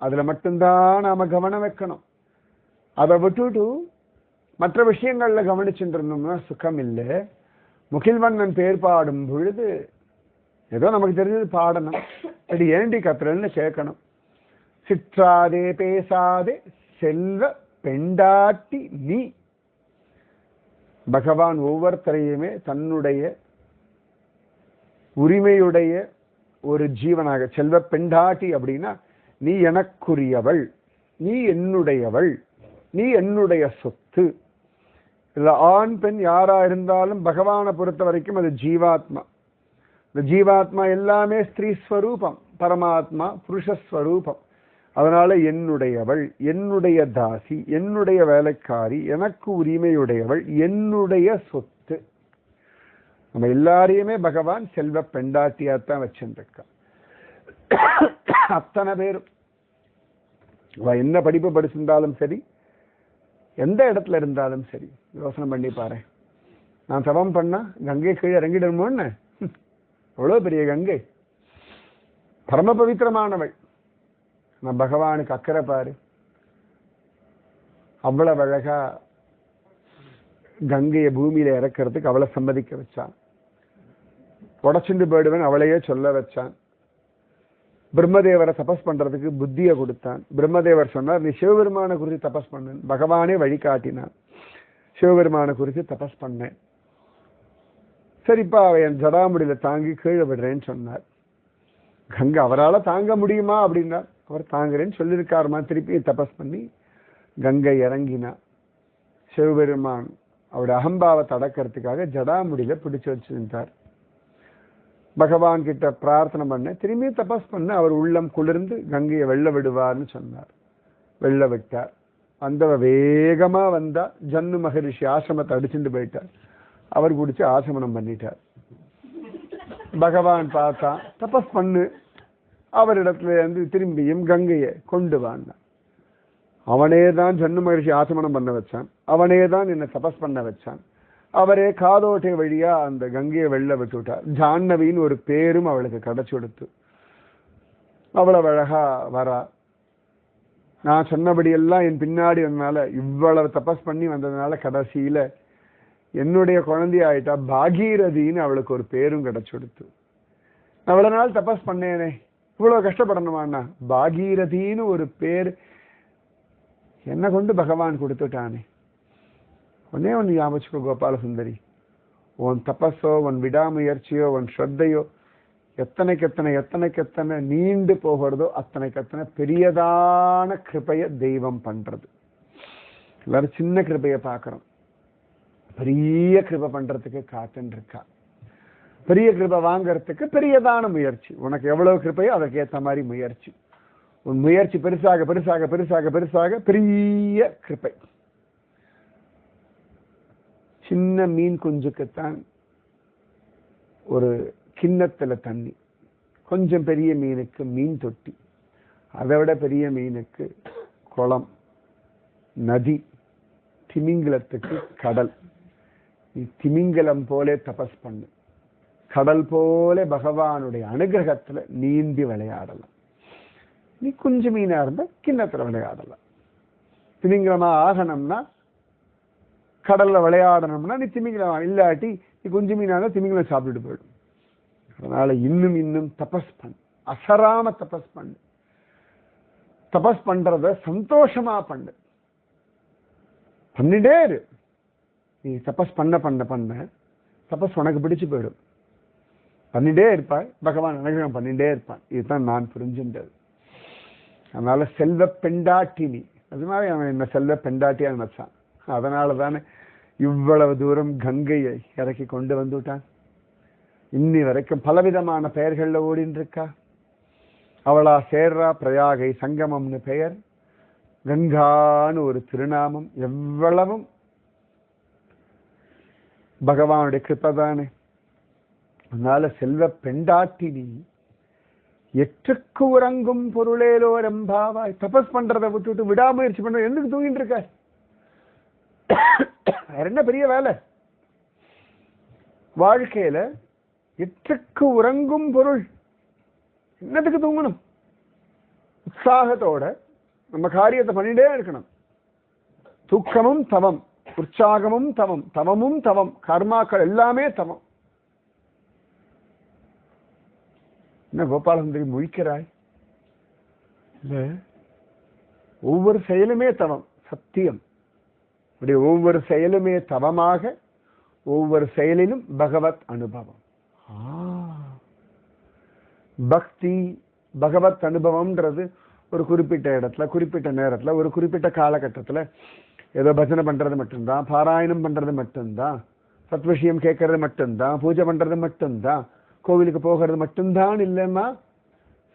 அதுல மட்டும்தான் நாம கவனம் வைக்கணும். அதை விட்டுட்டு மற்ற விஷயங்கள்ல கவனிச்சுட்டு இருந்தோம்னா சுகம் இல்லை. முகில்வண்ணன் பேர் பாடும் பொழுது ஏதோ நமக்கு தெரிஞ்சது பாடணும், அப்படி ஏண்டி கத்துறன்னு கேட்கணும். சிற்றாதே பேசாதே செல்வ பெண்டாட்டி நீ. பகவான் ஒவ்வொருத்தரையுமே தன்னுடைய உரிமையுடைய ஒரு ஜீவனாக, செல்வ பெண்டாட்டி அப்படின்னா நீ எனக்குரியவள், நீ என்னுடையவள், நீ என்னுடைய சொத்து. இல்ல ஆண் பெண் யாரா இருந்தாலும் பகவானை பொறுத்த வரைக்கும் அது ஜீவாத்மா. இந்த ஜீவாத்மா எல்லாமே ஸ்திரீ ஸ்வரூபம், பரமாத்மா புருஷஸ்வரூபம். அதனால என்னுடையவள், என்னுடைய தாசி, என்னுடைய வேலைக்காரி, எனக்கு உரிமையுடையவள், என்னுடைய சொத்து. நம்ம எல்லாரையுமே பகவான் செல்வ பெண்டாட்டியாத்தான் வச்சுருக்கான். அத்தனை பேரும் என்ன படிப்பு படிச்சிருந்தாலும் சரி, எந்த இடத்துல இருந்தாலும் சரி, யோசனை பண்ணி பாரு. நான் தவம் பண்ணா கங்கை கீழே இறங்கிடணுமோன்னு, அவ்வளோ பெரிய கங்கை, பரம பவித்திரமானவள். நான் பகவானுக்கு அக்கறை பாரு, அவ்வளவு அழகா கங்கையை பூமியில இறக்கிறதுக்கு அவளை சம்மதிக்க வச்சான். உடச்சுண்டு போயிடுவேன் அவளையே சொல்ல வச்சான். பிரம்மதேவரை தபஸ் பண்றதுக்கு புத்தியை கொடுத்தான். பிரம்மதேவர் சொன்னார், நீ சிவபெருமான குறித்து தபஸ் பண்ணு. பகவானே வழிகாட்டினான். சிவபெருமான குறித்து தபஸ் பண்ணேன். சரிப்பா என் ஜடாமுடியில தாங்கி கீழே விடுறேன்னு சொன்னார். கங்கை அவரால் தாங்க முடியுமா அப்படின்னா, அவர் தாங்குறேன்னு சொல்லியிருக்காருமா. திருப்பி தபஸ் பண்ணி கங்கை இறங்கினா. சிவபெருமான் அவருடைய அகம்பாவத்தை அடக்கிறதுக்காக ஜடாமுடியில பிடிச்சு வச்சிருந்தார். பகவான் கிட்ட பிரார்த்தனை பண்ண, திரும்பி தபஸ் பண்ண, அவர் உள்ளம் குளிர்ந்து கங்கையை வெள்ள விடுவார்னு சொன்னார். வெள்ள விட்டார். வந்தவ வேகமா வந்தா. ஜன்னு மகரிஷி ஆசிரமத்தை அடிச்சுட்டு போயிட்டார். அவர் குடிச்சு ஆசமனம் பண்ணிட்டார். பகவான் பார்த்தா, தபஸ் பண்ணு, அவரிடத்துல இருந்து திரும்பியும் கங்கையை கொண்டு வாங்க. அவனே தான் ஜன்னு மகரிஷி ஆசமனம் பண்ண வச்சான். அவனே தான் என்னை தபஸ் பண்ண வச்சான். அவரே காதோட்டை வழியா அந்த கங்கையை வெள்ள விட்டுவிட்டார். ஜான்னவின்னு ஒரு பேரும் அவளுக்கு கிடைச்சு கொடுத்து. அவ்வளவு அழகா வரா. நான் சொன்னபடியெல்லாம் என் பின்னாடி வந்தனால, இவ்வளவு தபஸ் பண்ணி வந்ததுனால கடைசியில என்னுடைய குழந்தை ஆயிட்டா. பாகீரதின்னு அவளுக்கு ஒரு பேரும் கிடைச்சு கொடுத்து. அவ்வளவு நாள் தபஸ் பண்ணேனே, இவ்வளவு கஷ்டப்படணுமாண்ணா, பாகீரதின்னு ஒரு பேர் என்ன கொண்டு பகவான் கொடுத்துட்டானே. ஒன்னே ஒன்று ஞாபகம் கோபால சுந்தரி, உன் தபஸோ, உன் விடாமுயற்சியோ, உன் ஸ்ரத்தையோ எத்தனைக்கு நீண்டு போகிறதோ அத்தனைக்கு பெரியதான கிருபைய தெய்வம் பண்றது. எல்லாரும் சின்ன கிருபையை பார்க்கிறோம், பெரிய கிருபை பண்றதுக்கு காத்துன்னு இருக்கா. பெரிய கிருபை வாங்கறதுக்கு பெரியதான முயற்சி. உனக்கு எவ்வளவு கிருபையோ அதற்கு ஏற்ற மாதிரி முயற்சி. உன் முயற்சி பெருசாக பெருசாக பெருசாக பெருசாக பெரிய கிருபை. சின்ன மீன் குஞ்சுக்குத்தான் ஒரு கிண்ணத்துல தண்ணி, கொஞ்சம் பெரிய மீனுக்கு மீன் தொட்டி, அதை விட பெரிய மீனுக்கு குளம், நதி, திமிங்கலத்துக்கு கடல். நீ திமிங்கலம் போலே தபஸ் பண்ணு, கடல் போல பகவானுடைய அனுகிரகத்துல நீந்தி விளையாடலாம். நீ குஞ்சு மீனா இருந்தா கிண்ணத்துல விளையாடலாம். திமிங்கலமா ஆகணும்னா, கடல்ல விளையாடணும்னா நீ திமிங்கலம், இல்லாட்டி நீ குஞ்சு மீனா இருந்தா திமிங்கலம் சாப்பிட்டுட்டு போயிடும். அதனால இன்னும் இன்னும் தபஸ் பண்ணு, அசராம தபஸ் பண்ணு. தபஸ் பண்றத சந்தோஷமா பண்ணு, பண்ணிட்டே இரு. நீ தபஸ் பண்ண பண்ண பண்ண தபஸ் உனக்கு பிடிச்சு போயிடும். பண்ணிட்டே இருப்பாய், பகவான் அனுகிரகம் பண்ணிட்டே இருப்பான். இதுதான் நான் புரிஞ்சுன்றது. அதனால செல்வ பெண்டாட்டினி, அது மாதிரி அவன் என்ன செல்வ பெண்டாட்டியா நினைச்சான். அதனால தானே இவ்வளவு தூரம் கங்கையை இறக்கி கொண்டு வந்துட்டான். இன்னி வரைக்கும் பலவிதமான பெயர்கள்ல ஓடின்னு இருக்கா. அவளா சேர்றா, பிரயாகை சங்கமம்னு பெயர், கங்கான்னு ஒரு திருநாமம். எவ்வளவும் பகவானுடைய கிருபை தானே. அதனால செல்வ பெண்டாட்டினி, எற்றுக்கு உறங்கும் பொருளேலோ ரம்பாவாய். தபஸ் பண்றதை விட்டுட்டு விடாமுயற்சி பண்ற, ఎందుకు தூங்கிட்டு இருக்க? வேற என்ன பெரிய வேலை வாழ்க்கையில? எற்றுக்கு உறங்கும் பொருள், என்னத்துக்கு தூங்கணும்? உற்சாகத்தோட நம்ம காரியத்தை பண்ணிட்டே இருக்கணும். தூக்கமும் தவம், உற்சாகமும் தவம், தவமும் தவம், கர்மாக்கள் எல்லாமே தவம். என்ன கோபாலசுந்தரி முழிக்கிறாய்? இல்ல, ஒவ்வொரு செயலுமே தவம், சத்தியம். அப்படி ஒவ்வொரு செயலுமே தவமாக, ஒவ்வொரு செயலிலும் பகவத் அனுபவம். பக்தி பகவத் அனுபவம்ன்றது ஒரு குறிப்பிட்ட இடத்துல, குறிப்பிட்ட நேரத்துல, ஒரு குறிப்பிட்ட காலகட்டத்துல ஏதோ பஜனை பண்றது மட்டும்தான், பாராயணம் பண்றது மட்டும்தான், சத் விஷயம் கேட்கறது மட்டும்தான், பூஜை பண்றது மட்டும்தான், கோவிலுக்கு போகிறது மட்டும்தான் இல்லைன்னா,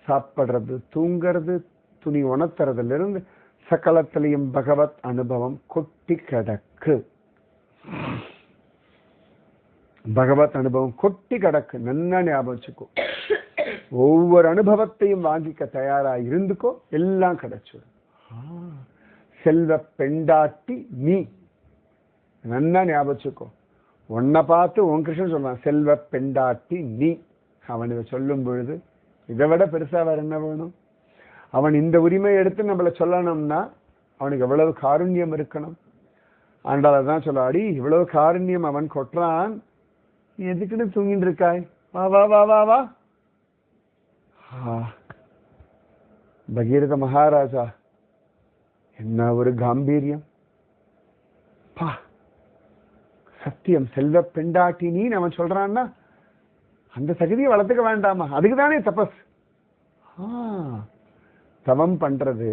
சாப்பிடுறது, தூங்கிறது, துணி உணர்த்துறதுல இருந்து சகலத்திலையும் பகவத் அனுபவம் கொட்டி கிடக்கு. பகவத் அனுபவம் கொட்டி கிடக்கு. நல்லா ஞாபகம் வச்சுக்கோ. ஒவ்வொரு அனுபவத்தையும் வாங்கிக்க தயாரா இருந்துக்கோ, எல்லாம் கிடைச்சிடும். செல்வ பெண்டாட்டி நீ. நல்லா ஞாபகம் வச்சுக்கோ. உன்னை பார்த்து உன் கிருஷ்ணன் சொல்றான், செல்வ பெண்டாட்டி நீ. அவன் இதை சொல்லும் பொழுது இதை விட பெருசா வேற என்ன வேணும்? அவன் இந்த உரிமையை எடுத்து நம்மளை சொல்லணும்னா அவனுக்கு எவ்வளவு காருண்யம் இருக்கணும். ஆண்டாள் தான் சொல்ல, அடி இவ்வளவு காருண்யம் அவன் கொட்டுறான், நீ எதுக்குன்னு தூங்கிட்டு இருக்காய், வா வா வா வா வா. பகீரத மகாராஜா, என்ன ஒரு காம்பீரியம்! பா, சத்தியம். செல்வ பெண்டாட்டி நீ அவன் சொல்றான்னா அந்த தகுதியை வளர்த்துக்க வேண்டாமா? அதுக்குதானே தபஸ். தவம் பண்றது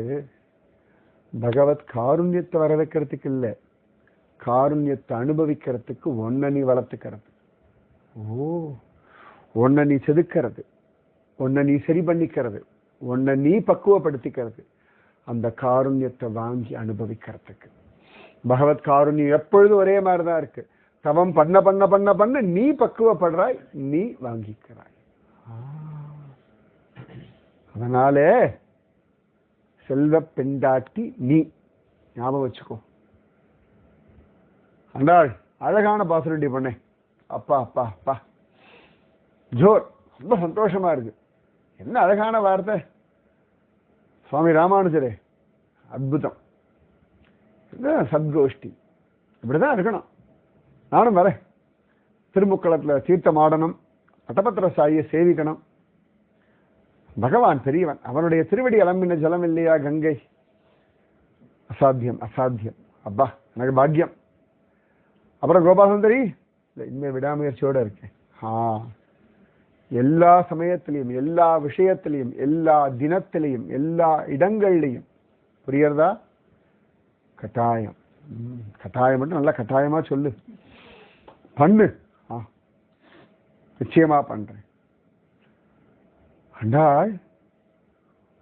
பகவத் காருண்யத்தை வர வைக்கிறதுக்கு இல்ல, காருண்யத்தை அனுபவிக்கிறதுக்கு ஒன்ன நீ வளர்த்துக்கிறது. ஒன்ன நீ செதுக்கிறது, ஒன்ன நீ சரி பண்ணிக்கிறது, ஒன்ன நீ பக்குவப்படுத்திக்கிறது, அந்த காருண்யத்தை வாங்கி அனுபவிக்கிறதுக்கு. பகவத் காருண்யம் எப்பொழுதும் ஒரே மாதிரிதான் இருக்கு. தவம் பண்ண பண்ண பண்ண பண்ண நீ பக்குவப்படுறாய், நீ வாங்கிக்கிறாய். அதனாலே செல்வ பெண்டாட்டி நீ. ஞாபகம் வச்சுக்கோ. அண்டாள் அழகான பாசுரண்டி பண்ணே. அப்பா அப்பா அப்பா, ஜோர். ரொம்ப சந்தோஷமா இருக்கு. என்ன அழகான வார்த்தை. சுவாமி ராமானுஜரே, அற்புதம். சத்கோஷ்டி இப்படிதான் இருக்கணும். நானும் வரேன். திருமுக்களத்துல தீர்த்தம் ஆடணும், பட்டபத்திர சாயியை சேவிக்கணும். பகவான் பெரியவன், அவனுடைய திருவடி அலம்பின ஜலம் இல்லையா கங்கை? அசாத்தியம் அசாத்தியம். அப்பா எனக்கு பாக்கியம். அப்புறம் கோபாலசுந்தரி, இனிமே விடாமுயற்சியோட இருக்கேன். எல்லா சமயத்திலையும், எல்லா விஷயத்திலையும், எல்லா தினத்திலையும், எல்லா இடங்கள்லையும். புரியறதா? கட்டாயம். கட்டாயம் மட்டும் நல்லா கட்டாயமா சொல்லு, பண்ணு. நிச்சயமா பண்றேன். அண்டாள்,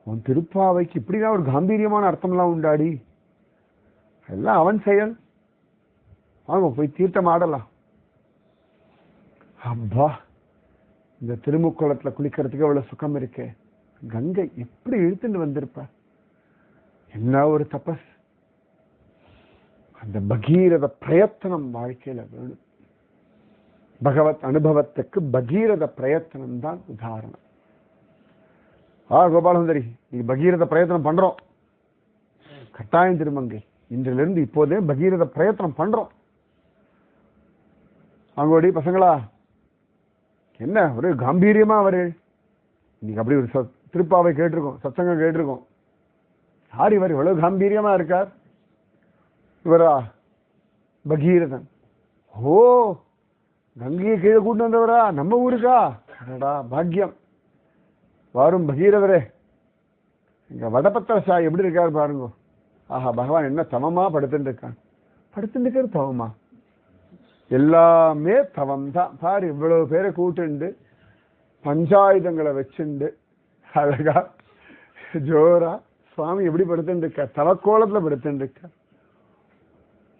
உன் திருப்பாவைக்கு இப்படிதான் ஒரு காம்பீரியமான அர்த்தம்லாம் உண்டாடி. எல்லாம் அவன் செயல். வாங்க போய் தீர்த்தம் ஆடலாம். அப்பா, இந்த திருமுக்குளத்துல குளிக்கிறதுக்கு அவ்வளவு சுகம் இருக்கே. கங்கை எப்படி இழுத்துட்டு வந்திருப்ப. என்ன ஒரு தபஸ். அந்த பகீரத பிரயத்தனம் வாழ்க்கையில வேணும். பகவத் அனுபவத்துக்கு பகீரத பிரயத்தனம் தான் உதாரணம். கோபாலசுந்தரி, நீ பகீரத பிரயத்தனம் பண்றோம். கட்டாயம் திருமங்கை, இன்றிலிருந்து இப்போதே பகீரத பிரயத்தனம் பண்றோம். அங்கோடி பசங்களா, என்ன ஒரு காம்பீரியமா அவரு. இன்னைக்கு அப்படி ஒரு திருப்பாவை கேட்டிருக்கோம், சத்சங்கம் கேட்டிருக்கோம். யார் இவர் இவ்வளவு காம்பீரியமா இருக்கார்? இவரா பகீரதன். கங்கையை கீழே கூட்டு வந்தவரா? நம்ம ஊருக்கா? பாக்கியம். வாரும் பகீரதரே. இங்க வடபத்திர சாய் எப்படி இருக்காரு பாருங்க. ஆஹா, பகவான் என்ன தவமா படுத்துட்டு இருக்கான். படுத்துட்டு இருக்கிற தவமா? எல்லாமே தவம் தான். பாரு, இவ்வளவு பேரை கூட்டுண்டு பஞ்சாயுதங்களை வச்சுண்டு அழகா ஜோரா சுவாமி எப்படி படுத்துட்டு இருக்க, தவக்கோலத்துல படுத்துட்டு இருக்க.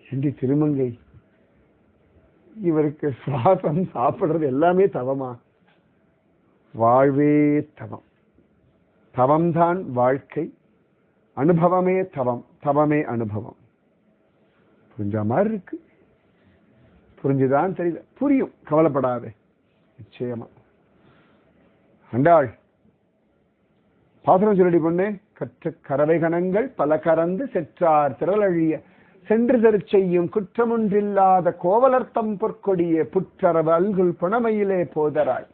ஏண்டி திருமங்கை, இவருக்கு சுவாசம் சாப்பிடுறது எல்லாமே தவமா? வாழ்வே தவம். தவம்தான் வாழ்க்கை, அனுபவமே தவம், தவமே அனுபவம். புரிஞ்ச மாதிரி இருக்கு. புரிஞ்சுதான் தெரியல, புரியும், கவலைப்படாதே, நிச்சயமா. அண்டாள் பாசனம் சொல்லி பொண்ணே, கற்ற கறவை கணங்கள் பல கறந்து செற்றார் திரளழிய சென்று தரு செய்யும் குற்றமொன்றில்லாத கோவலர்த்தம் பொற்கொடியே புற்றரவு அல்குல் புனமையிலே போதராய்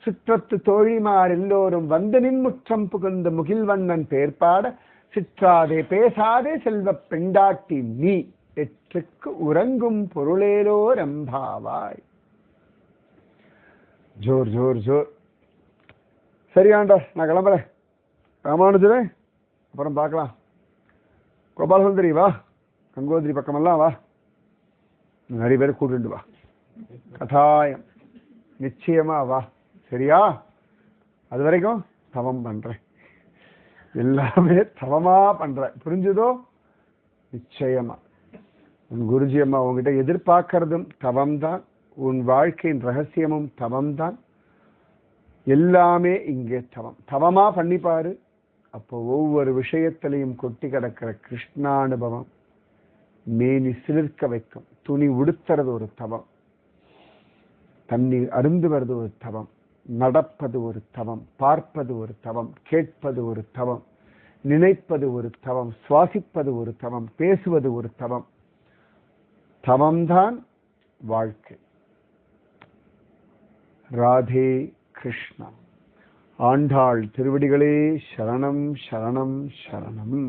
சுற்றத்து தோழிமார் எல்லோரும் வந்து நின் முற்றம் புகுந்த முகில்வண்ணன் பேர்பாட சிற்றாதே பேசாதே செல்வ பெண்டாட்டி நீ எற்றுக்கு உறங்கும் பொருளேலோ ரம்பாவாய். ஜோர் ஜோர் ஜோர். சரியாண்டா, நான் கிளம்புறேன். ராமானுஜரே, அப்புறம் பார்க்கலாம். கோபாலசுந்தரி வா, கங்கோதிரி பக்கமெல்லாம் வா, நிறைய பேர் கூட்டிட்டு வா, கட்டாயம் நிச்சயமா வா. சரியா? அது வரைக்கும் தவம் பண்றேன், எல்லாமே தவமா பண்றேன். புரிஞ்சுதோ? நிச்சயமா உன் குருஜி அம்மா உங்ககிட்ட எதிர்பார்க்கறதும் தவம் தான், உன் வாழ்க்கையின் ரகசியமும் தவம் தான். எல்லாமே இங்கே தவம். தவமா பண்ணிப்பாரு. அப்போ ஒவ்வொரு விஷயத்திலையும் கொட்டி கிடக்கிற கிருஷ்ணானுபவம் மேனி சிலிர்க்க வைக்கும். துணி உடுத்துறது ஒரு தவம், தண்ணீர் அருந்துவது ஒரு தவம், நடப்பது ஒரு தவம், பார்ப்பது ஒரு தவம், கேட்பது ஒரு தவம், நினைப்பது ஒரு தவம், சுவாசிப்பது ஒரு தவம், பேசுவது ஒரு தவம். தவம்தான் வாழ்க்கை. ராதே கிருஷ்ணா. ஆண்டாள் திருவடிகளே சரணம் சரணம் சரணம்.